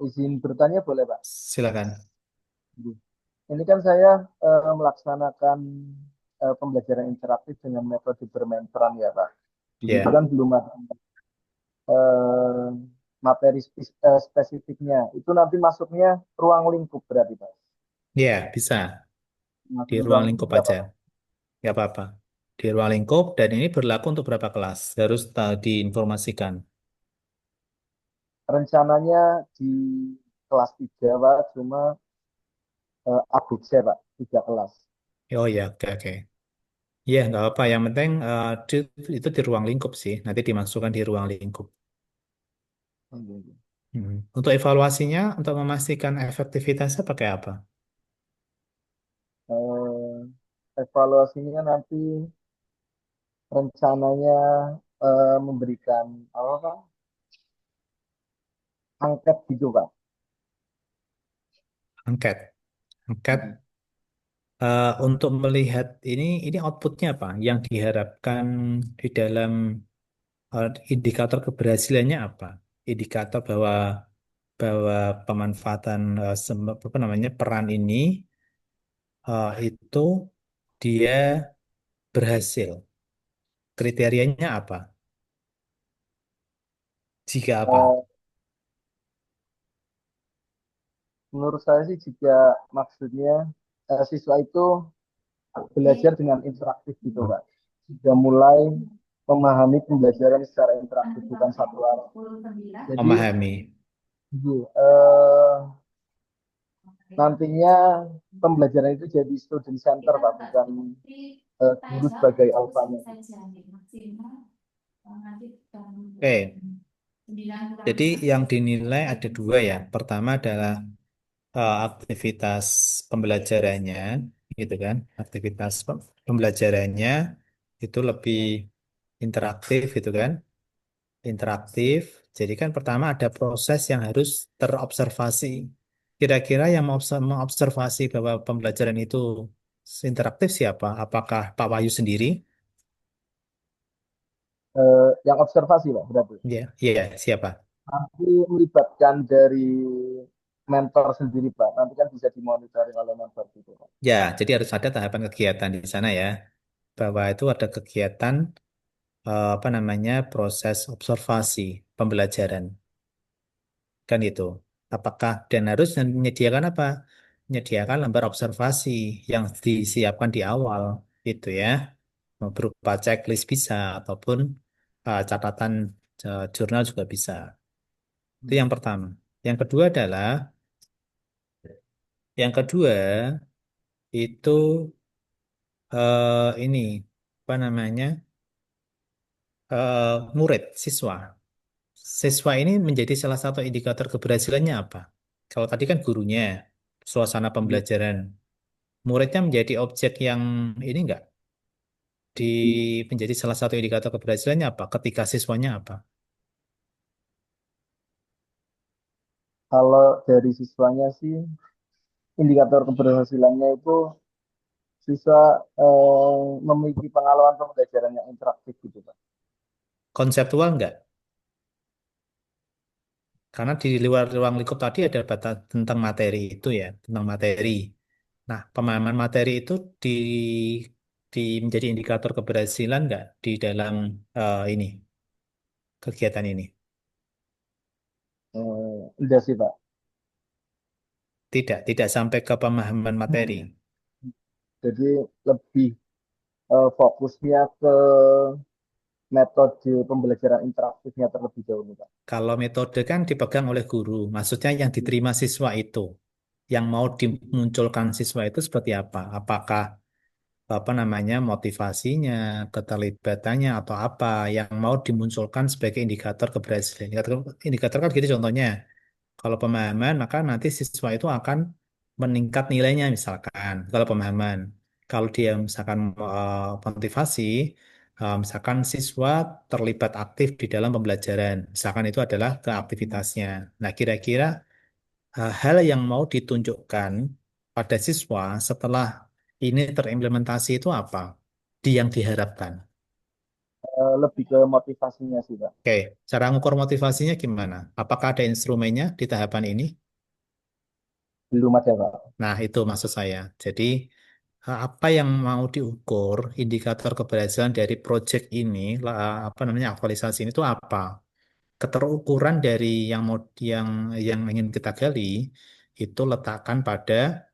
Izin bertanya boleh Pak? Silakan. Ini kan saya melaksanakan pembelajaran interaktif dengan metode bermain peran ya Pak. Di situ Ya, kan belum ada eh, materi spesifiknya. Itu nanti masuknya ruang lingkup berarti Pak. ya bisa di Masuk ruang ruang lingkup lingkup nggak aja, apa-apa. nggak apa-apa. Di ruang lingkup dan ini berlaku untuk berapa kelas? Harus diinformasikan. Rencananya di kelas 3 Pak, cuma update saya Pak, 3 kelas. Oh ya, oke oke. Ya nggak apa. Yang penting itu di ruang lingkup sih. Nanti dimasukkan di ruang lingkup. Untuk evaluasinya, untuk memastikan efektivitasnya pakai apa? Eh, Evaluasinya nanti rencananya memberikan apa Pak? Angket gitu Pak. Angket. Angket untuk melihat ini outputnya apa? Yang diharapkan di dalam indikator keberhasilannya apa? Indikator bahwa bahwa pemanfaatan apa namanya peran ini itu dia berhasil. Kriterianya apa? Jika apa? Eh, Menurut saya sih jika maksudnya siswa itu belajar dengan interaktif gitu Pak. Sudah mulai memahami pembelajaran secara interaktif bukan satu arah. Jadi Memahami. eh, nantinya pembelajaran itu jadi student center Pak, bukan guru sebagai alfanya. Oke, jadi yang dinilai ada dua ya. Pertama adalah aktivitas pembelajarannya, gitu kan? Aktivitas pembelajarannya itu lebih interaktif, gitu kan? Interaktif. Jadi kan pertama ada proses yang harus terobservasi. Kira-kira yang mengobservasi bahwa pembelajaran itu interaktif siapa? Apakah Pak Wahyu sendiri? Yang observasi Pak berarti. Ya, iya, siapa? Nanti melibatkan dari mentor sendiri Pak. Nanti kan bisa dimonitoring oleh mentor gitu Pak. Ya, jadi harus ada tahapan kegiatan di sana ya. Bahwa itu ada kegiatan apa namanya proses observasi pembelajaran kan itu. Apakah dan harus menyediakan apa? Menyediakan lembar observasi yang disiapkan di awal itu ya, berupa checklist bisa ataupun catatan jurnal juga bisa. Itu yang pertama. Yang kedua adalah yang kedua itu ini apa namanya murid siswa. Siswa ini menjadi salah satu indikator keberhasilannya apa? Kalau tadi kan gurunya, suasana pembelajaran, muridnya menjadi objek yang ini enggak di menjadi salah satu indikator keberhasilannya apa? Ketika siswanya apa? Kalau dari siswanya sih indikator keberhasilannya itu siswa memiliki pengalaman pembelajaran yang interaktif gitu Pak. Konseptual enggak? Karena di luar ruang lingkup tadi ada batas tentang materi itu ya, tentang materi. Nah, pemahaman materi itu di menjadi indikator keberhasilan enggak di dalam ini kegiatan ini? Enggak sih Pak. Tidak, tidak sampai ke pemahaman materi. Jadi lebih fokusnya ke metode pembelajaran interaktifnya terlebih dahulu Pak. Kalau metode kan dipegang oleh guru, maksudnya yang diterima siswa itu, yang mau dimunculkan siswa itu seperti apa? Apakah apa namanya motivasinya, keterlibatannya atau apa yang mau dimunculkan sebagai indikator keberhasilan? Indikator kan gitu contohnya. Kalau pemahaman, maka nanti siswa itu akan meningkat nilainya misalkan. Kalau pemahaman, kalau dia misalkan motivasi, misalkan siswa terlibat aktif di dalam pembelajaran, misalkan itu adalah ke aktivitasnya. Nah, kira-kira hal yang mau ditunjukkan pada siswa setelah ini terimplementasi itu apa? Di yang diharapkan. Lebih ke motivasinya sih Pak. Oke, cara ngukur motivasinya gimana? Apakah ada instrumennya di tahapan ini? Belum ada Pak. Nah, itu maksud saya. Jadi, apa yang mau diukur, indikator keberhasilan dari proyek ini, apa namanya, aktualisasi ini itu apa? Keterukuran dari yang ingin kita gali itu letakkan pada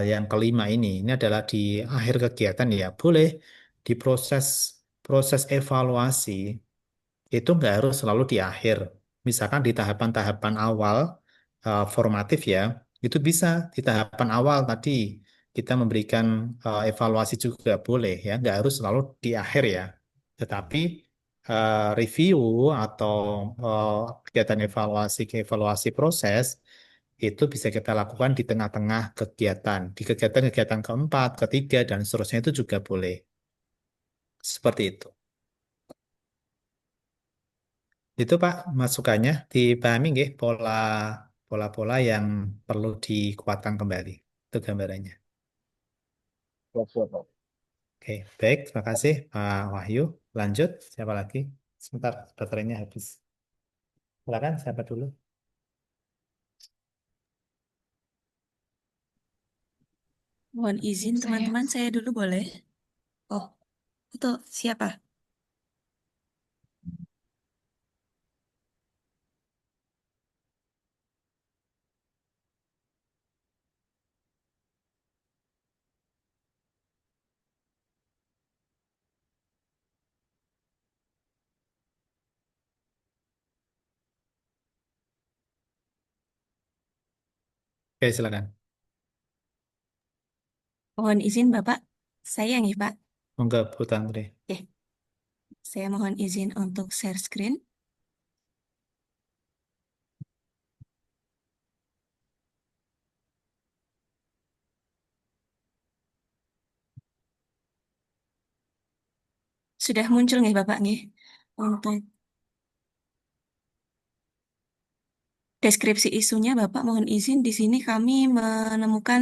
yang kelima ini. Ini adalah di akhir kegiatan ya. Boleh di proses proses evaluasi itu nggak harus selalu di akhir. Misalkan di tahapan-tahapan awal formatif ya, itu bisa di tahapan awal tadi kita memberikan evaluasi juga boleh ya, nggak harus selalu di akhir ya. Tetapi review atau kegiatan evaluasi ke evaluasi proses itu bisa kita lakukan di tengah-tengah kegiatan, di kegiatan-kegiatan keempat, ketiga, dan seterusnya itu juga boleh. Seperti itu. Itu Pak masukannya dipahami nggih pola-pola yang perlu dikuatkan kembali. Itu gambarannya. Siap, siap, Pak. Oke, baik. Terima kasih Pak Wahyu. Lanjut, siapa lagi? Sebentar, baterainya habis. Silakan, siapa dulu? Mohon izin teman-teman, saya dulu boleh? Oh, itu siapa? Oke, silakan. Mohon izin Bapak, saya yang Pak. Monggo, Bu Tantri. Oke. Saya mohon izin untuk share screen. Sudah muncul nih Bapak nih untuk deskripsi isunya. Bapak mohon izin di sini kami menemukan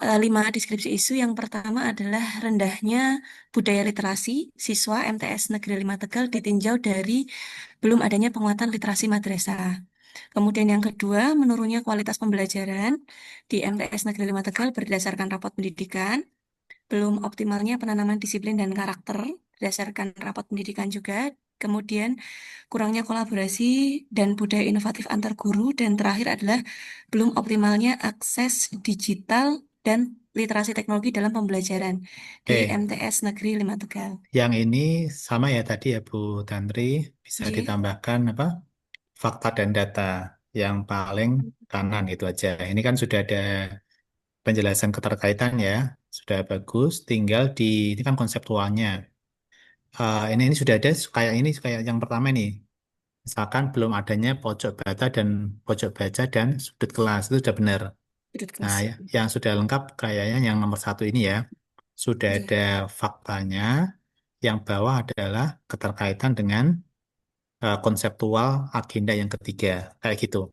5 deskripsi isu. Yang pertama adalah rendahnya budaya literasi siswa MTS Negeri 5 Tegal ditinjau dari belum adanya penguatan literasi madrasah. Kemudian yang kedua, menurunnya kualitas pembelajaran di MTS Negeri 5 Tegal berdasarkan rapot pendidikan. Belum optimalnya penanaman disiplin dan karakter berdasarkan rapat pendidikan juga. Kemudian kurangnya kolaborasi dan budaya inovatif antar guru. Dan terakhir adalah belum optimalnya akses digital dan literasi teknologi dalam pembelajaran di Oke, MTS Negeri 5 Tegal. yang ini sama ya tadi ya Bu Tantri, bisa J. ditambahkan apa? Fakta dan data yang paling kanan itu aja. Ini kan sudah ada penjelasan keterkaitan ya, sudah bagus. Tinggal ini kan konseptualnya. Ini sudah ada kayak yang pertama nih. Misalkan belum adanya pojok baca dan sudut kelas itu sudah benar. Sudut Nah, kelas. yang sudah lengkap kayaknya yang nomor satu ini ya. Sudah ada J. faktanya. Yang bawah adalah keterkaitan dengan konseptual agenda yang ketiga. Kayak gitu.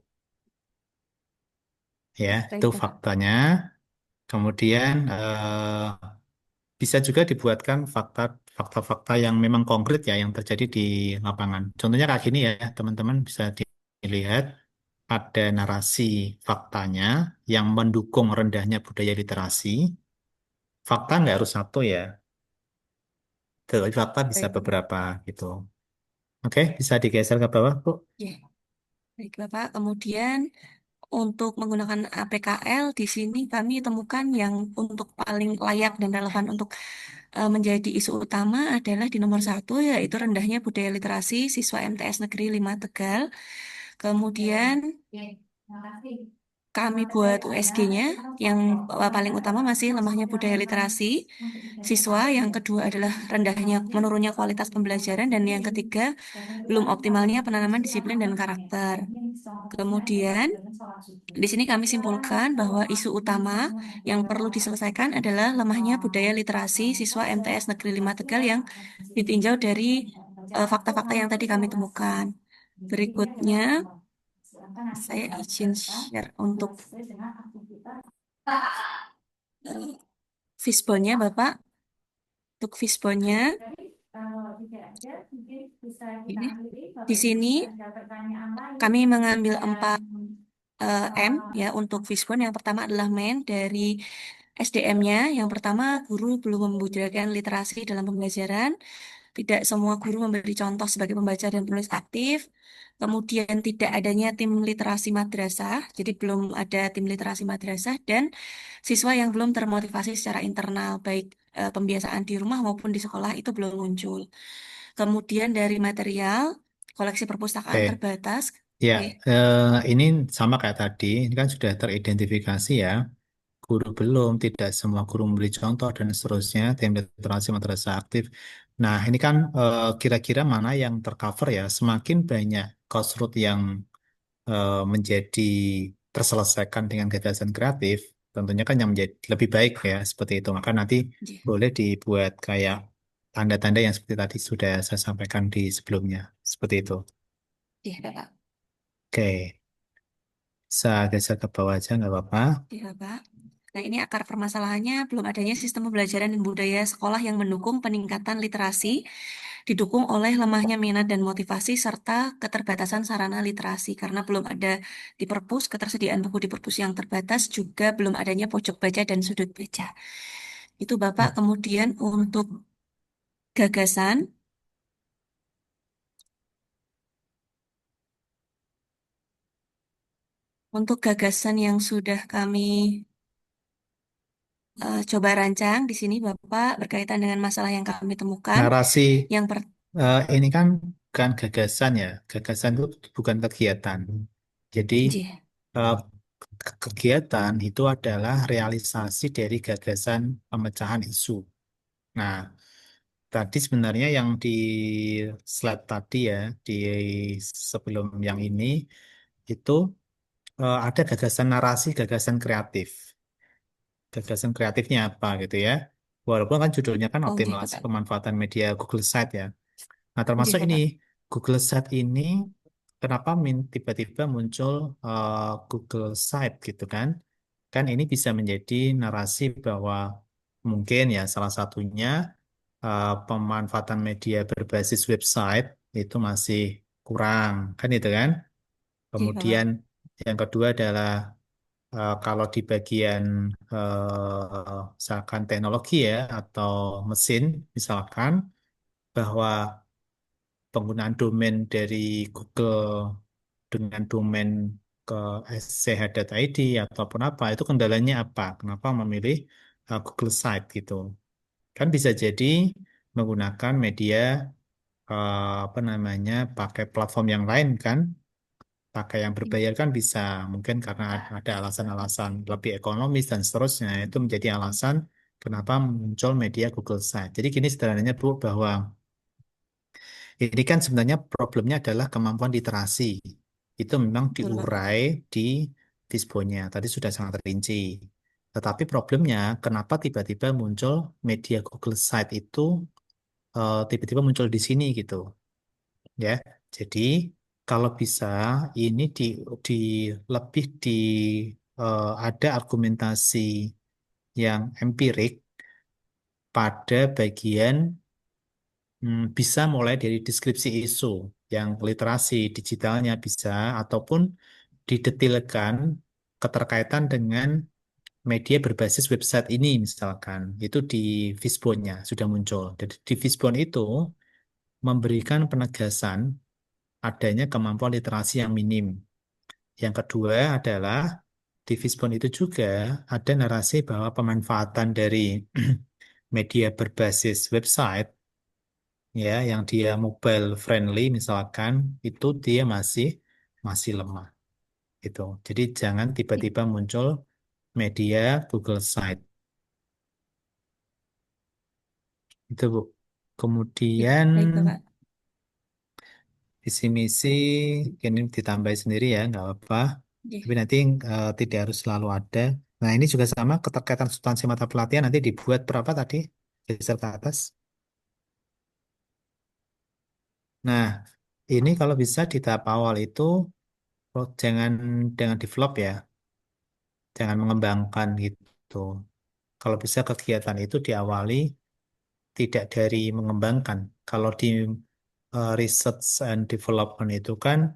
Ya, Baik, itu Bapak. faktanya. Kemudian bisa juga dibuatkan fakta-fakta yang memang konkret ya yang terjadi di lapangan. Contohnya kayak gini ya, teman-teman bisa dilihat ada narasi faktanya yang mendukung rendahnya budaya literasi. Fakta nggak harus satu ya, tetapi fakta bisa Baik, Bapak. beberapa gitu. Oke, bisa digeser ke bawah, Bu. J. Baik, Bapak. Kemudian untuk menggunakan APKL di sini kami temukan yang untuk paling layak dan relevan untuk menjadi isu utama adalah di nomor 1, yaitu rendahnya budaya literasi siswa MTS Negeri 5 Tegal. Kemudian kami buat USG-nya yang paling utama masih lemahnya budaya literasi siswa, yang kedua adalah rendahnya menurunnya kualitas pembelajaran, dan yang ketiga belum optimalnya penanaman disiplin dan karakter. Kemudian di sini kami simpulkan bahwa isu utama yang perlu diselesaikan adalah lemahnya budaya literasi siswa MTS Negeri 5 Tegal yang ditinjau dari fakta-fakta yang tadi kami temukan. Berikutnya, saya izin share untuk uh, fishbone-nya, Bapak. Untuk fishbone-nya, ini di sini kami mengambil 4 M ya untuk fishbone. Yang pertama adalah main dari SDM-nya. Yang pertama, guru belum membudayakan literasi dalam pembelajaran. Tidak semua guru memberi contoh sebagai pembaca dan penulis aktif. Kemudian tidak adanya tim literasi madrasah, jadi belum ada tim literasi madrasah, dan siswa yang belum termotivasi secara internal, baik pembiasaan di rumah maupun di sekolah itu belum muncul. Kemudian dari material, koleksi perpustakaan Oke, terbatas. ya, Oke, ini sama kayak tadi. Ini kan sudah teridentifikasi ya. Guru belum, tidak semua guru memberi contoh dan seterusnya, tim literasi madrasah aktif. Nah, ini kan kira-kira mana yang tercover ya, semakin banyak Kostrut yang menjadi terselesaikan dengan gagasan kreatif, tentunya kan yang menjadi lebih baik ya, seperti itu. Maka nanti J. boleh dibuat kayak tanda-tanda yang seperti tadi sudah saya sampaikan di sebelumnya, seperti itu. J, Bapak. Oke, saya geser ke bawah aja nggak apa-apa. J, Bapak. Nah, ini akar permasalahannya belum adanya sistem pembelajaran dan budaya sekolah yang mendukung peningkatan literasi, didukung oleh lemahnya minat dan motivasi, serta keterbatasan sarana literasi. Karena belum ada di perpus, ketersediaan buku di perpus yang terbatas, juga belum adanya pojok baca dan sudut baca. Itu Bapak. Kemudian gagasan, untuk gagasan yang sudah kami coba rancang di sini Bapak berkaitan dengan masalah yang kami temukan. Narasi Yang ini kan bukan gagasan ya, gagasan itu bukan kegiatan. Jadi J. eh, kegiatan itu adalah realisasi dari gagasan pemecahan isu. Nah, tadi sebenarnya yang di slide tadi ya, di sebelum yang ini, itu ada gagasan narasi, gagasan kreatif. Gagasan kreatifnya apa gitu ya. Walaupun kan judulnya kan Oh, gitu, optimalisasi Kak. pemanfaatan media Google Site ya. Nah, termasuk Gitu, ini Kak. Google Site ini kenapa tiba-tiba muncul Google Site gitu kan? Kan ini bisa menjadi narasi bahwa mungkin ya salah satunya pemanfaatan media berbasis website itu masih kurang kan itu kan? Iya, Kak. Kemudian yang kedua adalah kalau di bagian misalkan teknologi ya atau mesin misalkan bahwa penggunaan domain dari Google dengan domain ke sch.id ataupun apa itu kendalanya apa? Kenapa memilih Google Site gitu? Kan bisa jadi menggunakan media apa namanya pakai platform yang lain kan? Pakai yang berbayar kan bisa mungkin karena ada alasan-alasan lebih ekonomis dan seterusnya itu menjadi alasan kenapa muncul media Google Site. Jadi gini sederhananya Bu bahwa ini kan sebenarnya problemnya adalah kemampuan literasi. Itu memang Betul, Kak. diurai di Visbonya. Tadi sudah sangat rinci. Tetapi problemnya, kenapa tiba-tiba muncul media Google Site itu tiba-tiba muncul di sini gitu, ya. Jadi kalau bisa ini di lebih di ada argumentasi yang empirik pada bagian bisa mulai dari deskripsi isu yang literasi digitalnya bisa ataupun didetilkan keterkaitan dengan media berbasis website ini misalkan itu di Fishbone-nya sudah muncul. Jadi di Fishbone itu memberikan penegasan adanya kemampuan literasi yang minim. Yang kedua adalah di Fishbone itu juga ada narasi bahwa pemanfaatan dari media berbasis website ya yang dia mobile friendly misalkan itu dia masih masih lemah gitu. Jadi jangan tiba-tiba muncul media Google Site itu Bu. Ya, Kemudian baik, Kak. visi misi ini ditambah sendiri ya nggak apa-apa. Ya. Tapi nanti tidak harus selalu ada. Nah ini juga sama keterkaitan substansi mata pelatihan nanti dibuat berapa tadi geser ke atas. Nah ini kalau bisa di tahap awal itu jangan dengan develop ya. Jangan mengembangkan gitu. Kalau bisa kegiatan itu diawali tidak dari mengembangkan. Kalau di research and development itu kan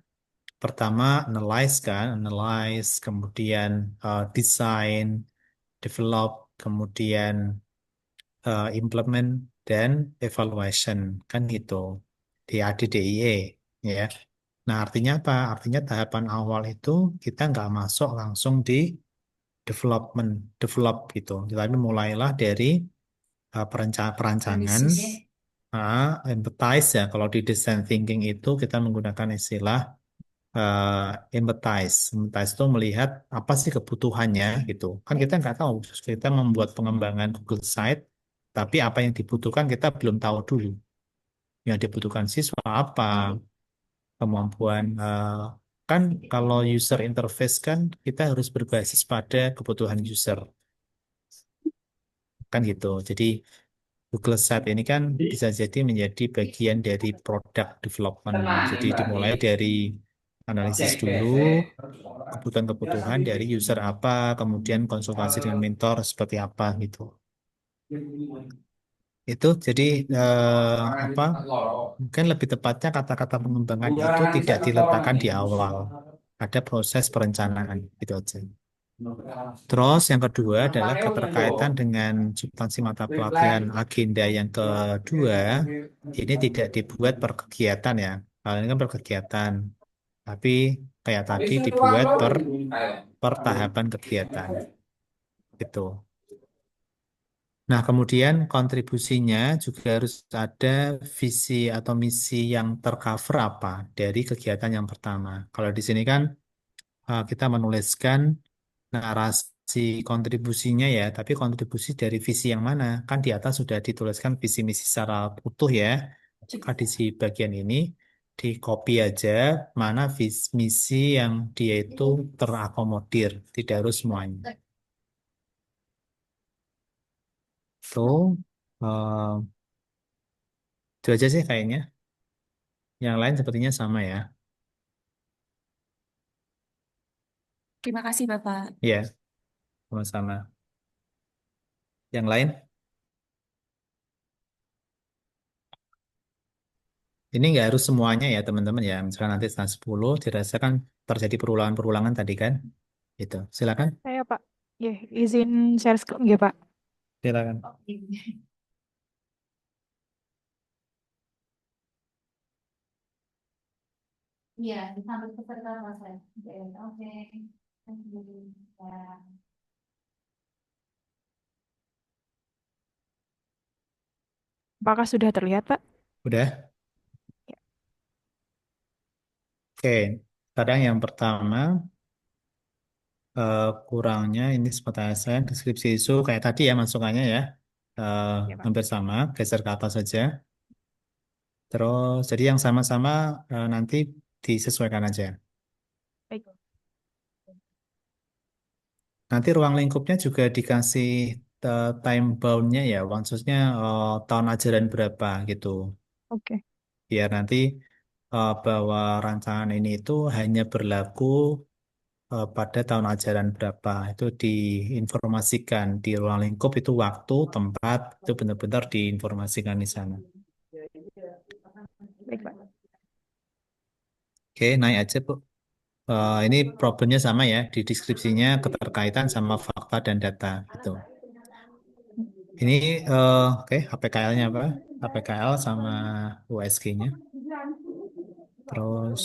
pertama analyze kan, analyze, kemudian design, develop, kemudian implement dan evaluation kan gitu di ADDIE ya. Nah artinya apa? Artinya tahapan awal itu kita nggak masuk langsung di development, develop gitu. Tapi mulailah dari perancangan, Analisis. empathize ya. Kalau di design thinking itu kita menggunakan istilah empathize. Empathize itu melihat apa sih kebutuhannya gitu. Kan kita nggak tahu. Kita membuat pengembangan Google Site, tapi apa yang dibutuhkan kita belum tahu dulu. Yang dibutuhkan siswa apa, kemampuan kan kalau user interface kan kita harus berbasis pada kebutuhan user kan gitu. Jadi Google Site ini kan bisa jadi menjadi bagian dari product development. Jadi dimulai dari analisis dulu, kebutuhan-kebutuhan dari user apa, kemudian konsultasi dengan mentor seperti apa gitu. Itu jadi apa? Mungkin lebih tepatnya kata-kata pengembangan itu tidak diletakkan di awal. Ada proses perencanaan gitu aja. Terus yang kedua adalah keterkaitan dengan substansi mata pelatihan agenda yang kedua, ini tidak dibuat per kegiatan ya. Hal ini kan per kegiatan, tapi kayak tadi dibuat per tahapan kegiatan. Gitu. Nah, kemudian kontribusinya juga harus ada visi atau misi yang tercover apa dari kegiatan yang pertama. Kalau di sini kan kita menuliskan narasi si kontribusinya ya, tapi kontribusi dari visi yang mana? Kan di atas sudah dituliskan visi misi secara utuh ya. Maka di si bagian ini di copy aja mana visi misi yang dia itu terakomodir, tidak harus semuanya. Tuh, eh, itu aja sih kayaknya. Yang lain sepertinya sama ya. Terima kasih, Bapak. Ya, sama-sama. Yang lain? Ini nggak harus semuanya ya teman-teman ya. Misalkan nanti setelah 10 dirasakan terjadi perulangan-perulangan tadi kan. Itu. Silakan. Saya Pak, ya izin share screen ya Pak. Silakan. Iya, disambut peserta Mas. Oke. Ya. Apakah sudah terlihat Pak? Udah? Oke. Sekarang yang pertama kurangnya ini seperti saya deskripsi isu kayak tadi ya masukannya ya. Eh, Ya Pak. hampir sama, geser ke atas saja. Terus jadi yang sama-sama nanti disesuaikan aja. Baik. Nanti ruang lingkupnya juga dikasih time bound-nya ya, maksudnya tahun ajaran berapa gitu. Oke. Biar nanti bahwa rancangan ini itu hanya berlaku pada tahun ajaran berapa. Itu diinformasikan di ruang lingkup itu waktu, tempat, itu benar-benar diinformasikan di sana. Baik Pak. Oke, naik aja Bu. Ini problemnya sama ya, di deskripsinya keterkaitan sama fakta dan data. Gitu. Ini oke HPKL-nya apa? HPKL sama USG-nya. Terus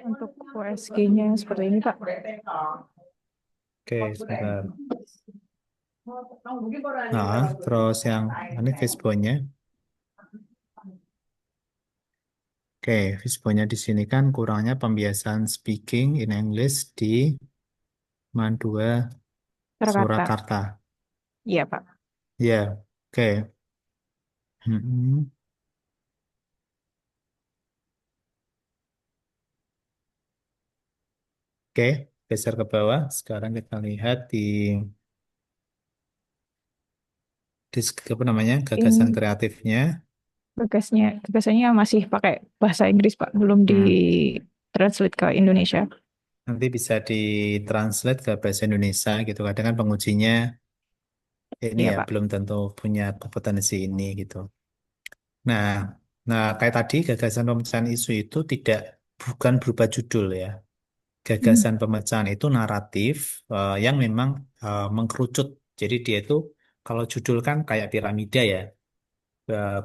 Untuk USG-nya seperti ini Pak. oke sebentar. Nah, terus yang ini Fishbone-nya. Oke, Fishbone-nya di sini kan kurangnya pembiasaan speaking in English di Mandua Surakarta. Surakarta. Iya Pak. Ya, oke. Mm-mm. Oke, geser ke bawah. Sekarang kita lihat di apa namanya gagasan Ini kreatifnya. gagasannya masih pakai bahasa Inggris Pak, belum di Hmm. translate ke Indonesia. Nanti bisa ditranslate ke bahasa Indonesia gitu. Kadang kan pengujinya ini Iya ya Pak. belum tentu punya kompetensi ini gitu. Nah, nah kayak tadi gagasan pemecahan isu itu bukan berupa judul ya. Hmm. Gagasan pemecahan itu naratif yang memang mengkerucut. Jadi dia itu kalau judul kan kayak piramida ya.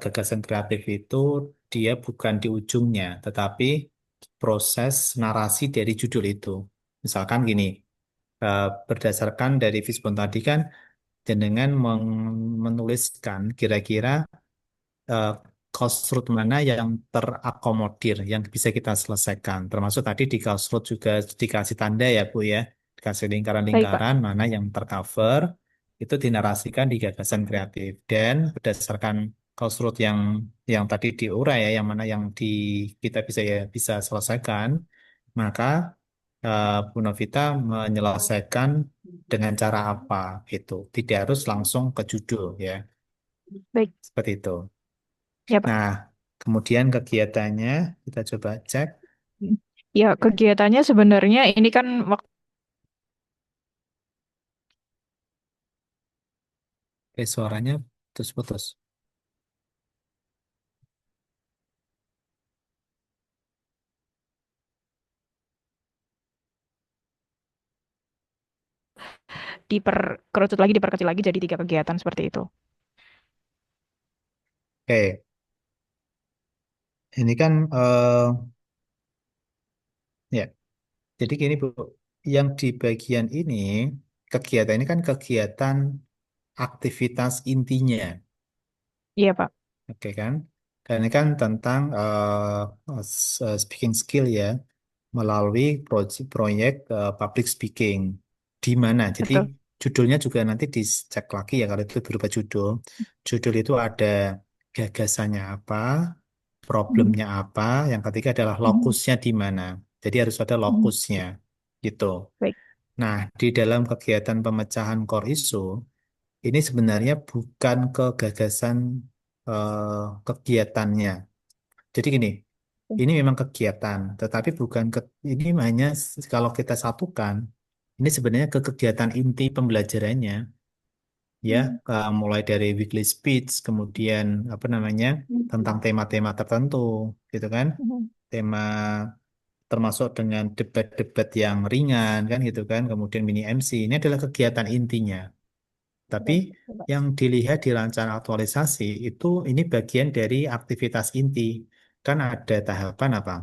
Gagasan kreatif itu dia bukan di ujungnya, tetapi proses narasi dari judul itu. Misalkan gini, berdasarkan dari Fishbone tadi kan jenengan menuliskan kira-kira eh, Crossroad mana yang terakomodir, yang bisa kita selesaikan. Termasuk tadi di Crossroad juga dikasih tanda ya Bu ya, dikasih Baik Pak. lingkaran-lingkaran mana yang tercover, itu dinarasikan di gagasan kreatif. Dan berdasarkan Crossroad yang tadi diurai ya, yang mana yang kita bisa selesaikan, maka Bu Novita menyelesaikan dengan cara apa itu. Tidak harus langsung ke judul ya, Baik. seperti itu. Ya Pak. Nah, kemudian kegiatannya kita coba cek. Ya, kegiatannya sebenarnya ini kan waktu Suaranya putus-putus. diperkerucut lagi, diperkecil lagi jadi 3 kegiatan seperti itu. Oke, ini kan ya. Jadi gini Bu, yang di bagian ini kegiatan ini kan kegiatan aktivitas intinya, Iya Pak. oke kan? Dan ini kan tentang speaking skill ya. melalui proyek public speaking. Di mana? Jadi Betul. judulnya juga nanti dicek lagi ya kalau itu berupa judul. Judul itu ada gagasannya apa, Mhm. problemnya apa, yang ketiga adalah Mhm. lokusnya di mana. Jadi harus ada Mhm. lokusnya gitu. Baik. Nah, di dalam kegiatan pemecahan core issue, ini sebenarnya bukan ke gagasan kegiatannya. Jadi gini, ini memang kegiatan, tetapi bukan ini hanya kalau kita satukan, ini sebenarnya ke kegiatan inti pembelajarannya, ya, Mhm. mulai dari weekly speech, kemudian apa namanya tentang tema-tema tertentu, gitu kan, Mhm. tema termasuk dengan debat-debat yang ringan, kan, gitu kan, kemudian mini MC, ini adalah kegiatan intinya. Tapi Betul, betul, Pak. yang dilihat di rancangan aktualisasi itu ini bagian dari aktivitas inti. Kan ada tahapan apa?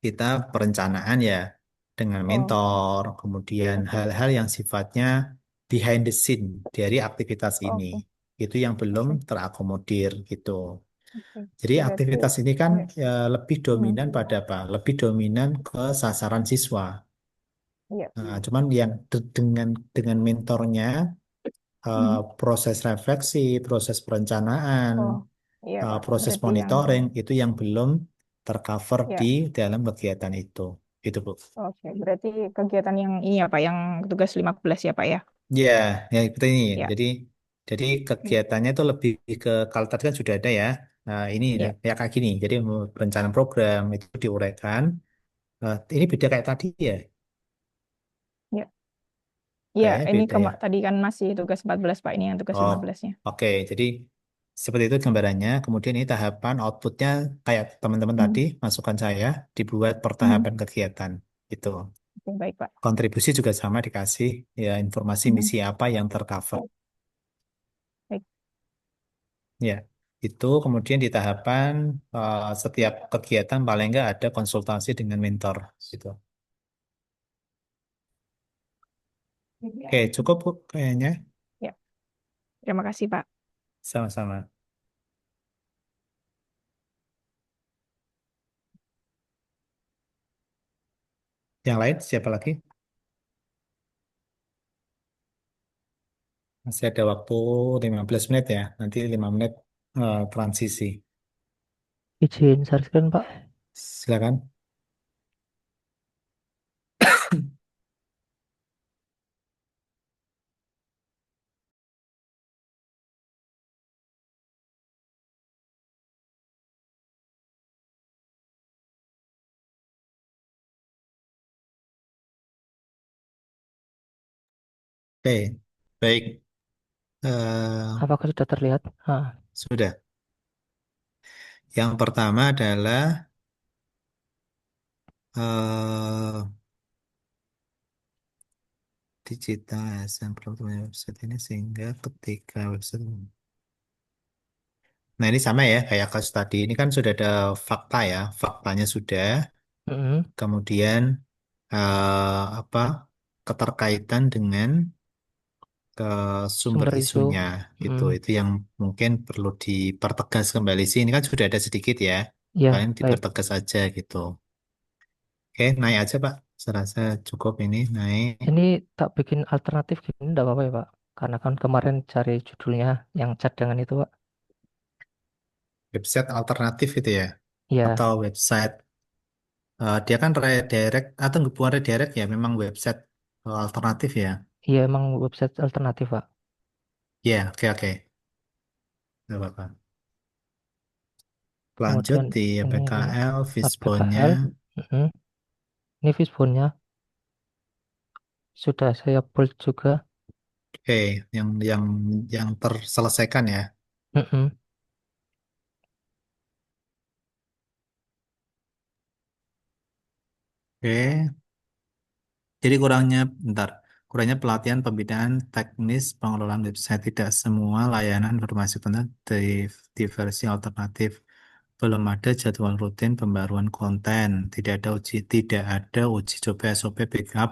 Kita perencanaan ya dengan Oh, mentor, kemudian oke. hal-hal yang sifatnya behind the scene dari aktivitas ini. Oke. Itu yang belum Oke. terakomodir gitu. Oke. Jadi Berarti, aktivitas ini kan ya. ya, lebih Mhm. dominan pada apa? Lebih dominan ke sasaran siswa. Iya. Nah, cuman yang dengan mentornya Mhm. proses refleksi, proses perencanaan, Oh, iya, Pak. proses Berarti yang, monitoring itu yang belum tercover di ya. dalam kegiatan itu. Itu, Bu. Oke. Berarti kegiatan yang ini ya, Pak, yang tugas 15 ya, Pak ya? Ya, ya itu ini. Ya. Jadi Iya. kegiatannya itu lebih ke kalau tadi kan sudah ada ya. Nah, ini Iya. ya kayak gini. Jadi perencanaan program itu diuraikan. Ini beda kayak tadi ya. Iya. Iya, Kayaknya ini beda ya. tadi kan masih tugas 14 Pak. Ini yang tugas Oh, 15-nya. oke. Jadi seperti itu gambarannya. Kemudian ini tahapan outputnya kayak teman-teman tadi, Mhm. masukan saya dibuat per Mhm. tahapan kegiatan. Itu. Oke, baik, Pak. Kontribusi juga sama dikasih ya informasi Mhm. misi apa yang tercover. Baik. Ya, itu kemudian di tahapan setiap kegiatan paling nggak ada konsultasi dengan mentor. Gitu. Oke, cukup Bu, kayaknya. Ya. Terima kasih, Pak. Sama-sama. Yang lain siapa lagi? Masih ada waktu 15 menit ya. Nanti 5 menit transisi. Izin saran Pak. Silakan. Oke, baik. Eh, Apakah sudah terlihat? Ah, sudah. Yang pertama adalah eh digital ASN produk website ini sehingga ketika website. Nah ini sama ya kayak kasus tadi. Ini kan sudah ada fakta ya. Faktanya sudah. mm-mm. Kemudian apa keterkaitan dengan ke sumber Sumber isu. isunya gitu. Mm. Itu yang mungkin perlu dipertegas kembali sih. Ini kan sudah ada sedikit ya. Ya, Kalian baik. dipertegas aja gitu. Oke, naik aja Pak. Saya rasa cukup ini naik. Ini tak bikin alternatif gini enggak apa-apa ya, Pak? Karena kan kemarin cari judulnya yang cadangan itu, Pak. Website alternatif itu ya. Iya, Atau website. Dia kan redirect atau bukan redirect ya. Memang website alternatif ya. iya emang website alternatif, Pak. Ya, oke oke. Nggak apa-apa. Lanjut Kemudian di ini PKL, Fishbone-nya. APKL. Mm-mm. Ini fishbone-nya sudah saya pull juga. Oke, yang terselesaikan ya. Mm-mm. Oke, jadi kurangnya pelatihan pembinaan teknis pengelolaan website tidak semua layanan informasi benar di versi alternatif. Belum ada jadwal rutin pembaruan konten, tidak ada uji coba SOP backup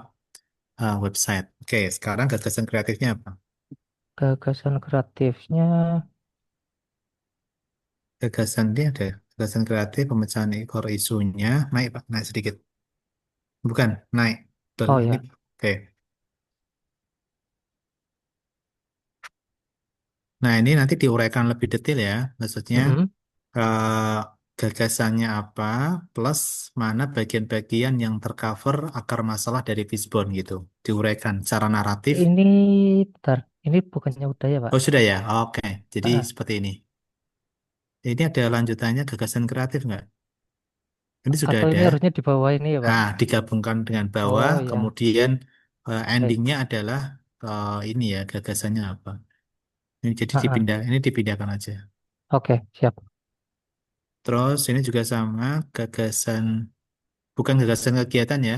website. Oke, sekarang gagasan kreatifnya apa? Gagasan kreatifnya Gagasan dia ada gagasan kreatif pemecahan ekor isunya naik Pak, naik sedikit. Bukan, naik. Betul, Oh ini ya. oke. Nah, ini nanti diuraikan lebih detail ya. Maksudnya Mm-mm. eh, gagasannya apa, plus mana bagian-bagian yang tercover akar masalah dari Fishbone gitu. Diuraikan secara naratif. Ini bentar, ini bukannya udah ya Pak? Oh, sudah ya? Oke. Jadi Ah, seperti ini. Ini ada lanjutannya gagasan kreatif nggak? Ini sudah atau ada. ini harusnya di bawah ini ya Pak? Ah, digabungkan dengan bawah, Oh ya, kemudian baik. endingnya adalah ini ya gagasannya apa. Ini jadi Ah, ah. ini dipindahkan aja. Oke, siap. Terus ini juga sama gagasan, bukan gagasan kegiatan ya,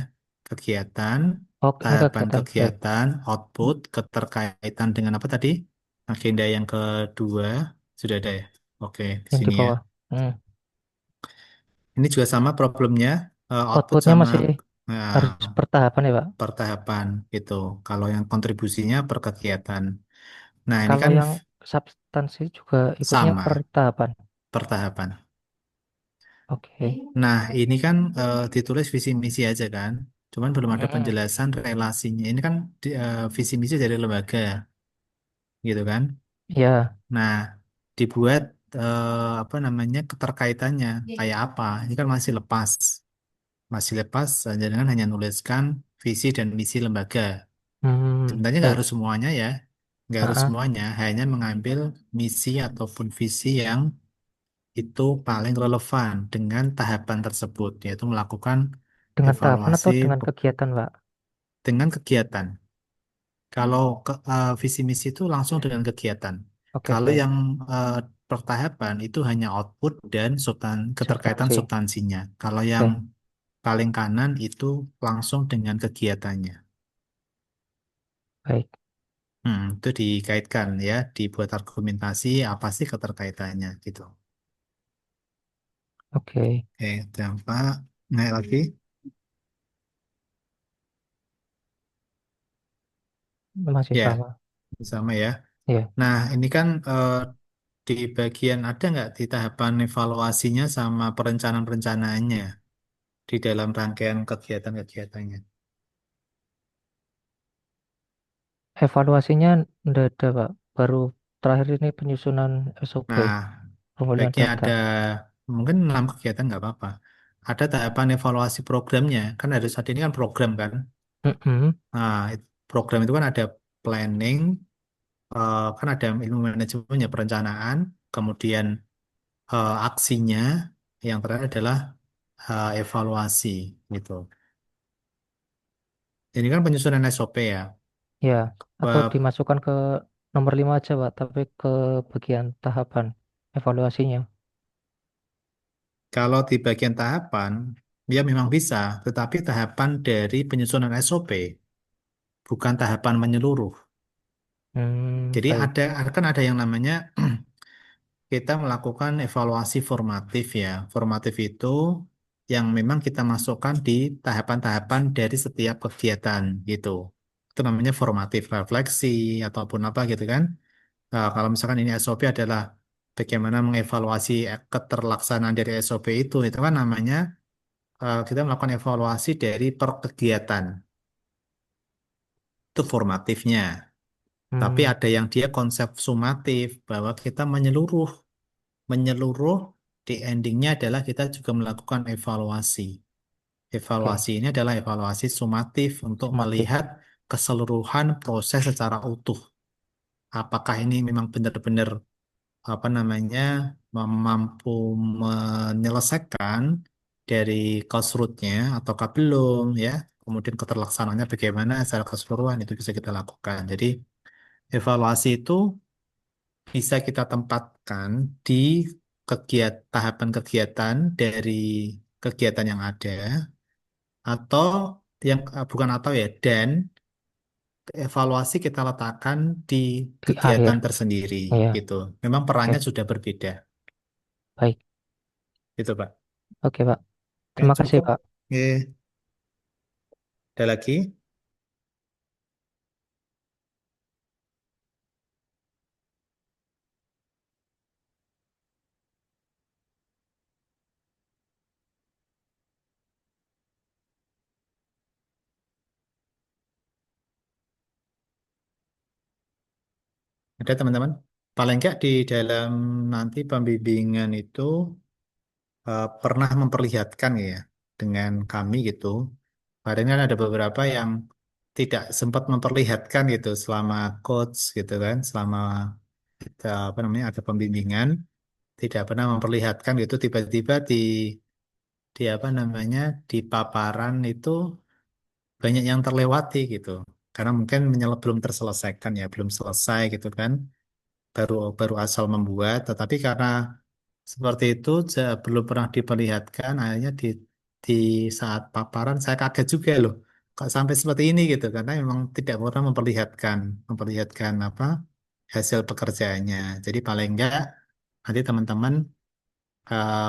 kegiatan, Oke, ini tahapan kegiatan, baik. kegiatan, output, keterkaitan dengan apa tadi? Agenda yang kedua sudah ada ya. Oke, di Yang di sini ya. bawah. Hmm. Ini juga sama problemnya, output Outputnya sama masih harus eh, pertahapan ya Pak? per tahapan gitu. Kalau yang kontribusinya per kegiatan. Nah, ini Kalau kan yang substansi juga ikutnya sama pertahapan. per tahapan. Oke. Nah, ini kan ditulis visi misi aja kan. Cuman belum ada Mm-mm. penjelasan relasinya. Ini kan visi misi dari lembaga gitu kan. Ya, Nah, dibuat apa namanya keterkaitannya kayak apa? Ini kan masih lepas. Masih lepas, jangan hanya nuliskan visi dan misi lembaga. Sebenarnya nggak baik. harus semuanya ya, nggak Ah, harus ah. semuanya, hanya mengambil misi ataupun visi yang itu paling relevan dengan tahapan tersebut, yaitu melakukan Dengan tahapan evaluasi atau dengan kegiatan Pak? dengan kegiatan. Kalau visi misi itu langsung dengan kegiatan. Oke, Kalau baik. yang eh, pertahapan itu hanya output dan keterkaitan Substansi. substansinya. Kalau yang Oke, paling kanan itu langsung dengan kegiatannya. baik. Itu dikaitkan ya, dibuat argumentasi apa sih keterkaitannya gitu. Oke, Oke, dampak naik lagi. masih Ya, sama. sama ya. Ya, Nah, ini kan di bagian ada nggak di tahapan evaluasinya sama perencanaan-perencanaannya di dalam rangkaian kegiatan-kegiatannya. evaluasinya udah ada Pak. Baru terakhir ini penyusunan SOP, Nah, pemilihan baiknya ada daftar. mungkin 6 kegiatan nggak apa-apa. Ada tahapan evaluasi programnya, kan ada saat ini kan program kan. Mm-mm. Nah, program itu kan ada planning, kan ada ilmu manajemennya, perencanaan, kemudian aksinya, yang terakhir adalah evaluasi gitu. Ini kan penyusunan SOP ya. Ya, atau Bab- dimasukkan ke nomor 5 aja Pak, tapi ke bagian tahapan evaluasinya. Kalau di bagian tahapan, ya memang bisa, tetapi tahapan dari penyusunan SOP bukan tahapan menyeluruh. Jadi Baik. kan ada yang namanya kita melakukan evaluasi formatif ya. Formatif itu yang memang kita masukkan di tahapan-tahapan dari setiap kegiatan gitu. Itu namanya formatif refleksi ataupun apa gitu kan. Kalau misalkan ini SOP adalah bagaimana mengevaluasi keterlaksanaan dari SOP itu kan namanya kita melakukan evaluasi dari per kegiatan. Itu formatifnya. Tapi Hmm, ada yang dia konsep sumatif bahwa kita menyeluruh. Menyeluruh di endingnya adalah kita juga melakukan evaluasi. oke. Evaluasi ini adalah evaluasi sumatif untuk Sumatif. melihat keseluruhan proses secara utuh. Apakah ini memang benar-benar apa namanya mampu menyelesaikan dari cost root-nya ataukah belum ya. Kemudian keterlaksanaannya bagaimana secara keseluruhan itu bisa kita lakukan. Jadi evaluasi itu bisa kita tempatkan di tahapan kegiatan dari kegiatan yang ada atau yang bukan atau ya dan evaluasi kita letakkan di Di kegiatan akhir. tersendiri Ya, gitu. Memang perannya oke. sudah berbeda Baik. gitu Pak. Oke Pak. Ya Terima kasih cukup. Pak. Oke. Ada lagi? Ada teman-teman? Paling nggak di dalam nanti pembimbingan itu pernah memperlihatkan ya dengan kami gitu. Kemarin kan ada beberapa yang tidak sempat memperlihatkan gitu selama coach gitu kan, selama kita apa namanya ada pembimbingan, tidak pernah memperlihatkan gitu tiba-tiba di apa namanya di paparan itu banyak yang terlewati gitu. Karena mungkin belum terselesaikan ya, belum selesai gitu kan. Baru baru asal membuat, tetapi karena seperti itu belum pernah diperlihatkan, akhirnya di saat paparan saya kaget juga loh, kok sampai seperti ini gitu, karena memang tidak pernah memperlihatkan apa hasil pekerjaannya. Jadi paling enggak nanti teman-teman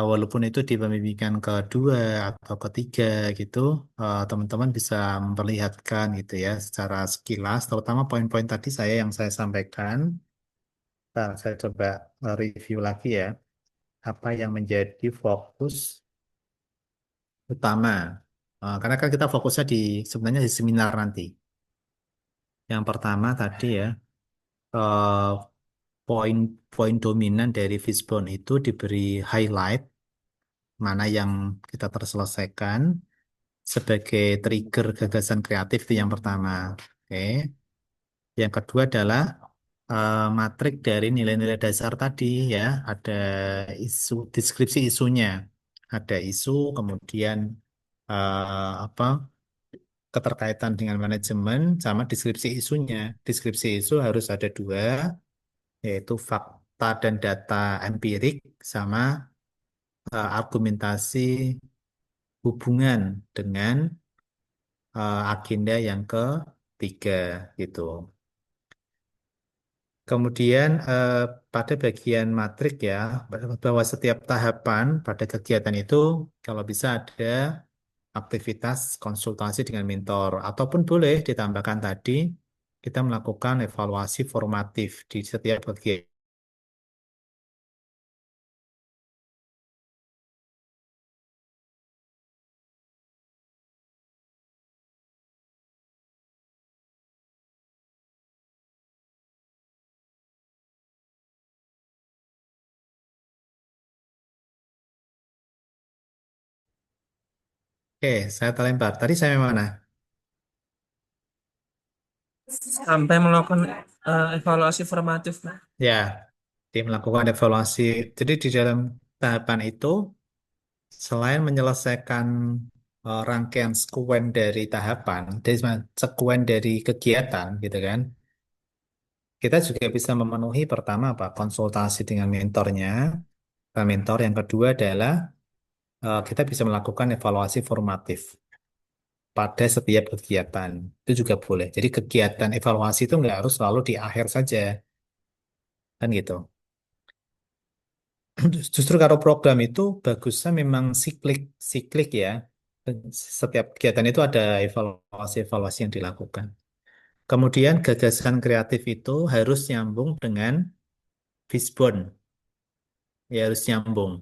walaupun itu di pembimbingan kedua atau ketiga gitu, teman-teman bisa memperlihatkan gitu ya secara sekilas, terutama poin-poin tadi yang saya sampaikan. Nah, saya coba review lagi ya, apa yang menjadi fokus utama. Karena kan kita fokusnya sebenarnya di seminar nanti. Yang pertama tadi ya, eh, poin-poin dominan dari Fishbone itu diberi highlight, mana yang kita terselesaikan sebagai trigger gagasan kreatif itu yang pertama. Oke. Yang kedua adalah matrik dari nilai-nilai dasar tadi ya, ada deskripsi isunya, ada isu, kemudian apa keterkaitan dengan manajemen sama deskripsi isunya. Deskripsi isu harus ada dua, yaitu fakta dan data empirik sama argumentasi hubungan dengan agenda yang ketiga gitu. Kemudian pada bagian matrik ya, bahwa setiap tahapan pada kegiatan itu kalau bisa ada aktivitas konsultasi dengan mentor, ataupun boleh ditambahkan tadi kita melakukan evaluasi formatif di setiap kegiatan. Oke, saya terlempar. Tadi saya mana? Sampai melakukan evaluasi formatif, Pak. Ya, tim melakukan evaluasi. Jadi di dalam tahapan itu, selain menyelesaikan rangkaian sekuen dari tahapan, sekuen dari kegiatan, gitu kan, kita juga bisa memenuhi pertama apa konsultasi dengan mentornya. Mentor yang kedua adalah kita bisa melakukan evaluasi formatif pada setiap kegiatan. Itu juga boleh. Jadi kegiatan evaluasi itu nggak harus selalu di akhir saja, kan gitu. Justru kalau program itu bagusnya memang siklik, siklik ya. Setiap kegiatan itu ada evaluasi-evaluasi yang dilakukan. Kemudian gagasan kreatif itu harus nyambung dengan Fishbone, ya harus nyambung.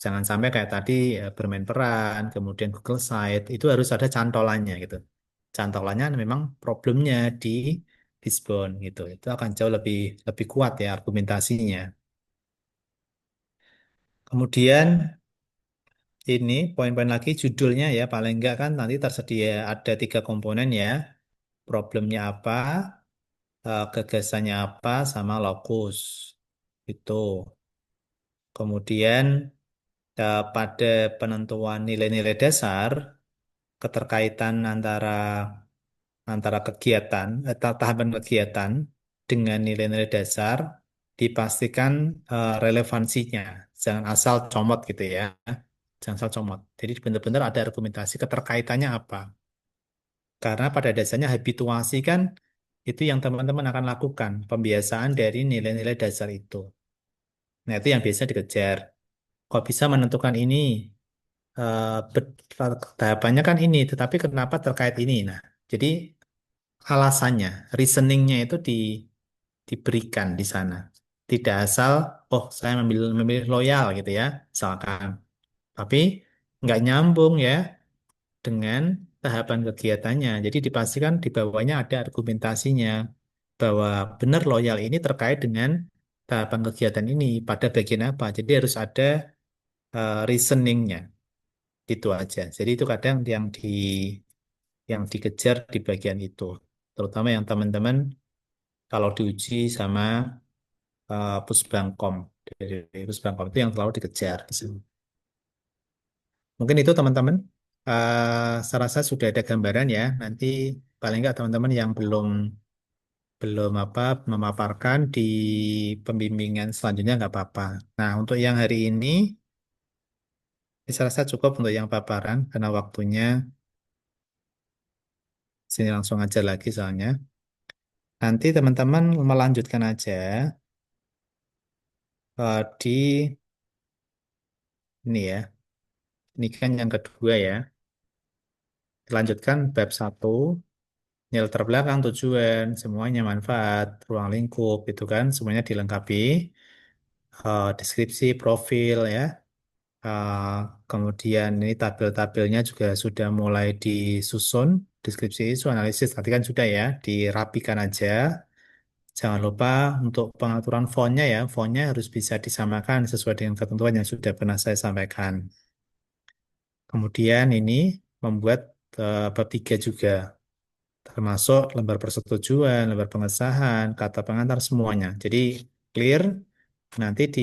Jangan sampai kayak tadi ya, bermain peran, kemudian Google Site, itu harus ada cantolannya gitu. Cantolannya memang problemnya di Fishbone gitu. Itu akan jauh lebih lebih kuat ya argumentasinya. Kemudian ini poin-poin lagi judulnya ya paling enggak kan nanti tersedia ada tiga komponen ya. Problemnya apa, gagasannya apa, sama lokus. Itu. Kemudian pada penentuan nilai-nilai dasar, keterkaitan antara antara kegiatan atau tahapan kegiatan dengan nilai-nilai dasar dipastikan relevansinya. Jangan asal comot gitu ya. Jangan asal comot. Jadi benar-benar ada argumentasi keterkaitannya apa. Karena pada dasarnya habituasi kan itu yang teman-teman akan lakukan, pembiasaan dari nilai-nilai dasar itu. Nah, itu yang biasa dikejar. Kok bisa menentukan ini? Tahapannya kan ini, tetapi kenapa terkait ini? Nah, jadi alasannya, reasoningnya itu diberikan di sana. Tidak asal, oh saya memilih loyal gitu ya, misalkan. Tapi nggak nyambung ya dengan tahapan kegiatannya. Jadi dipastikan di bawahnya ada argumentasinya. bahwa benar loyal ini terkait dengan tahapan kegiatan ini pada bagian apa. Jadi harus ada reasoningnya, gitu aja. Jadi itu kadang yang dikejar di bagian itu, terutama yang teman-teman kalau diuji sama Pusbangkom, dari Pusbangkom itu yang selalu dikejar di sini. Mungkin itu teman-teman. Saya rasa sudah ada gambaran ya. Nanti paling nggak teman-teman yang belum belum apa memaparkan di pembimbingan selanjutnya nggak apa-apa. Nah, untuk yang hari ini saya rasa cukup untuk yang paparan karena waktunya sini langsung aja lagi soalnya. Nanti teman-teman melanjutkan aja di ini ya. Ini kan yang kedua ya. Lanjutkan bab satu, nilai terbelakang, tujuan, semuanya manfaat, ruang lingkup, itu kan semuanya dilengkapi. Deskripsi, profil ya. Uh, Kemudian ini tabel-tabelnya juga sudah mulai disusun. Deskripsi isu analisis tadi kan sudah ya, dirapikan aja. Jangan lupa untuk pengaturan fontnya ya, fontnya harus bisa disamakan sesuai dengan ketentuan yang sudah pernah saya sampaikan. Kemudian ini membuat bab 3 juga, termasuk lembar persetujuan, lembar pengesahan, kata pengantar semuanya. Jadi clear, nanti di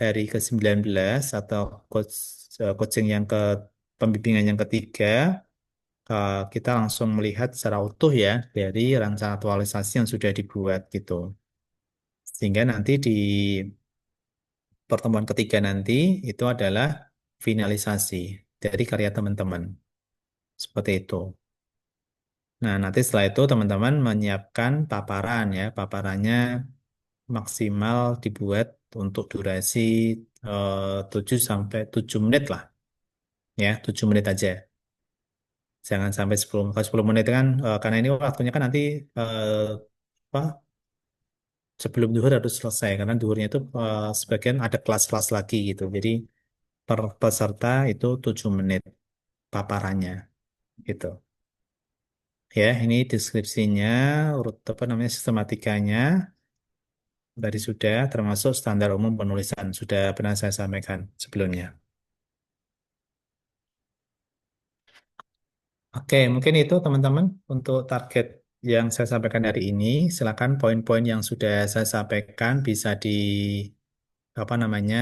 hari ke-19 atau coaching yang ke pembimbingan yang ketiga, kita langsung melihat secara utuh ya dari rencana aktualisasi yang sudah dibuat gitu. Sehingga nanti di pertemuan ketiga nanti itu adalah finalisasi dari karya teman-teman. Seperti itu. Nah, nanti setelah itu teman-teman menyiapkan paparan ya. Paparannya maksimal dibuat untuk durasi 7 sampai 7 menit lah. Ya, 7 menit aja. Jangan sampai 10. Kalau 10 menit kan karena ini waktunya kan nanti apa sebelum duhur harus selesai karena duhurnya itu sebagian ada kelas-kelas lagi gitu. Jadi per peserta itu 7 menit paparannya gitu. Ya, ini deskripsinya, urut apa namanya sistematikanya tadi sudah termasuk standar umum penulisan sudah pernah saya sampaikan sebelumnya. Oke, mungkin itu teman-teman untuk target yang saya sampaikan hari ini. Silakan poin-poin yang sudah saya sampaikan bisa di apa namanya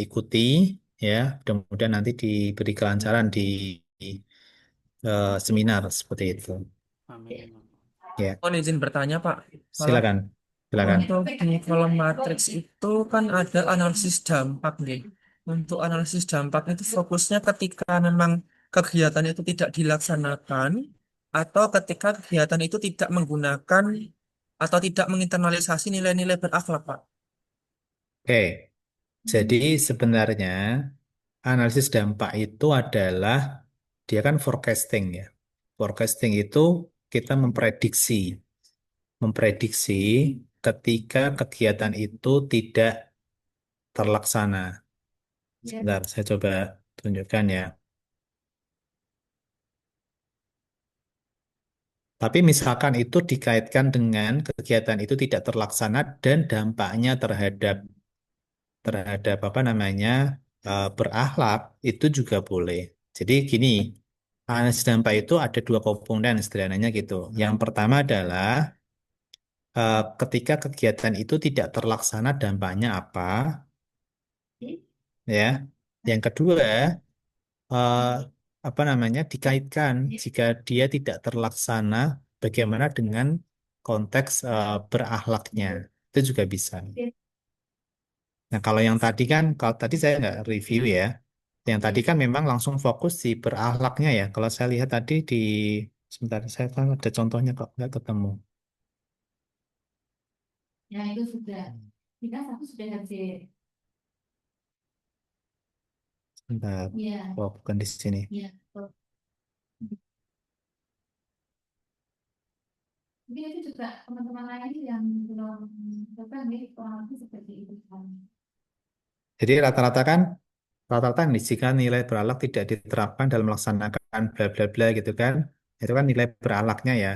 ikuti ya. Mudah-mudahan nanti diberi kelancaran di seminar seperti itu. Amin. Ya, Mohon izin bertanya, Pak. Malah silakan, silakan. untuk di kolom matriks itu kan ada analisis dampak nih. Untuk analisis dampak itu fokusnya ketika memang kegiatan itu tidak dilaksanakan atau ketika kegiatan itu tidak menggunakan atau tidak menginternalisasi nilai-nilai berakhlak, Pak. Oke, jadi sebenarnya analisis dampak itu adalah dia kan forecasting ya. Forecasting itu kita memprediksi ketika kegiatan itu tidak terlaksana. Sebentar, saya coba tunjukkan ya. Tapi misalkan itu dikaitkan dengan kegiatan itu tidak terlaksana dan dampaknya terhadap terhadap apa namanya berakhlak itu juga boleh. Jadi gini, analisis dampak itu ada dua komponen sederhananya gitu. Yang pertama adalah ketika kegiatan itu tidak terlaksana dampaknya apa, ya. Yang kedua, eh, apa namanya dikaitkan jika dia tidak terlaksana, bagaimana dengan konteks berakhlaknya itu juga bisa. Nah, kalau yang tadi kan, kalau tadi saya nggak review ya. Yang tadi kan memang langsung fokus di berakhlaknya ya. Kalau saya lihat tadi di, sebentar, saya kan ada contohnya kok nggak ketemu. Ya itu sudah. Kita satu sudah hadir. Sebentar, Iya, oh bukan di sini. iya. Mungkin itu juga teman-teman lain yang belum coba nih kurang lebih seperti itu kan. Jadi rata-rata nih jika nilai berakhlak tidak diterapkan dalam melaksanakan bla bla bla gitu kan, itu kan nilai berakhlaknya ya.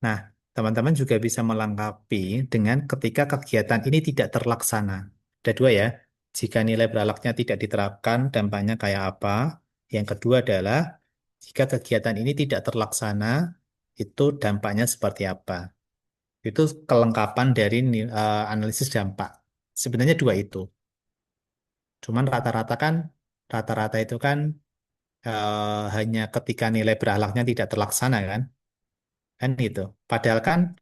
Nah, teman-teman juga bisa melengkapi dengan ketika kegiatan ini tidak terlaksana. Ada dua ya. Jika nilai beralaknya tidak diterapkan, dampaknya kayak apa? Yang kedua adalah jika kegiatan ini tidak terlaksana, itu dampaknya seperti apa? Itu kelengkapan dari analisis dampak. Sebenarnya dua itu. Cuman rata-rata itu kan hanya ketika nilai beralaknya tidak terlaksana kan gitu. Padahal kan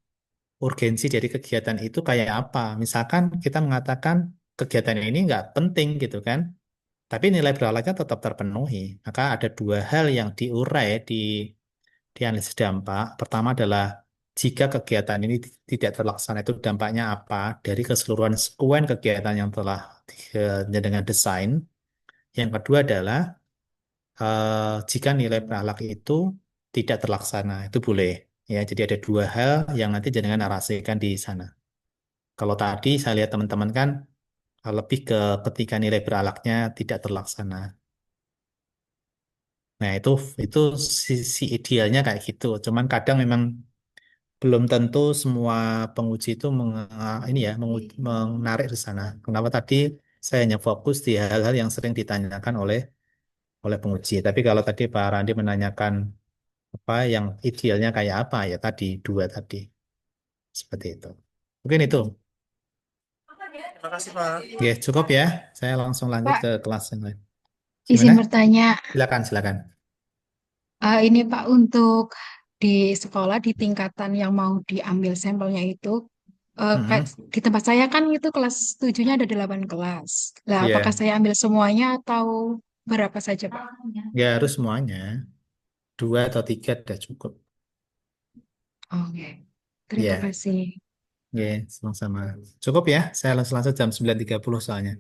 urgensi dari kegiatan itu kayak apa? Misalkan kita mengatakan kegiatan ini nggak penting gitu kan, tapi nilai beralaknya tetap terpenuhi. Maka ada dua hal yang diurai di analisis dampak. Pertama adalah jika kegiatan ini tidak terlaksana itu dampaknya apa dari keseluruhan sekuen kegiatan yang telah dengan desain. Yang kedua adalah jika nilai beralak itu tidak terlaksana, itu boleh. Ya, jadi ada dua hal yang nanti jenengan narasikan di sana. Kalau tadi saya lihat teman-teman kan lebih ke ketika nilai beralaknya tidak terlaksana. Nah, itu sisi idealnya kayak gitu. Cuman kadang memang belum tentu semua penguji itu ini ya menarik ke sana. Kenapa tadi saya hanya fokus di hal-hal yang sering ditanyakan oleh penguji. Tapi kalau tadi Pak Randi menanyakan apa yang idealnya kayak apa ya tadi dua tadi seperti itu. Mungkin itu. Terima kasih, Pak. Ya, cukup ya. Saya langsung lanjut Pak, ke kelas yang lain. izin Gimana? bertanya, Silakan. ini Pak untuk di sekolah di tingkatan yang mau diambil sampelnya itu, kayak Mm-mm. di tempat saya kan itu kelas 7-nya ada 8 kelas. Lah, apakah Iya, saya ambil semuanya atau berapa saja Pak? ya harus semuanya. Dua atau tiga udah cukup. Oke, terima Iya, kasih. ya, sama-sama. Cukup ya. Saya langsung jam 9.30 soalnya.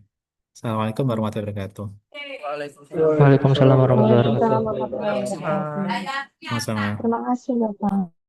Assalamualaikum warahmatullahi wabarakatuh. Waalaikumsalam. Waalaikumsalam warahmatullahi wabarakatuh. Waalaikumsalam warahmatullahi Terima kasih, wabarakatuh. Pak. Sama-sama. Terima kasih Bapak.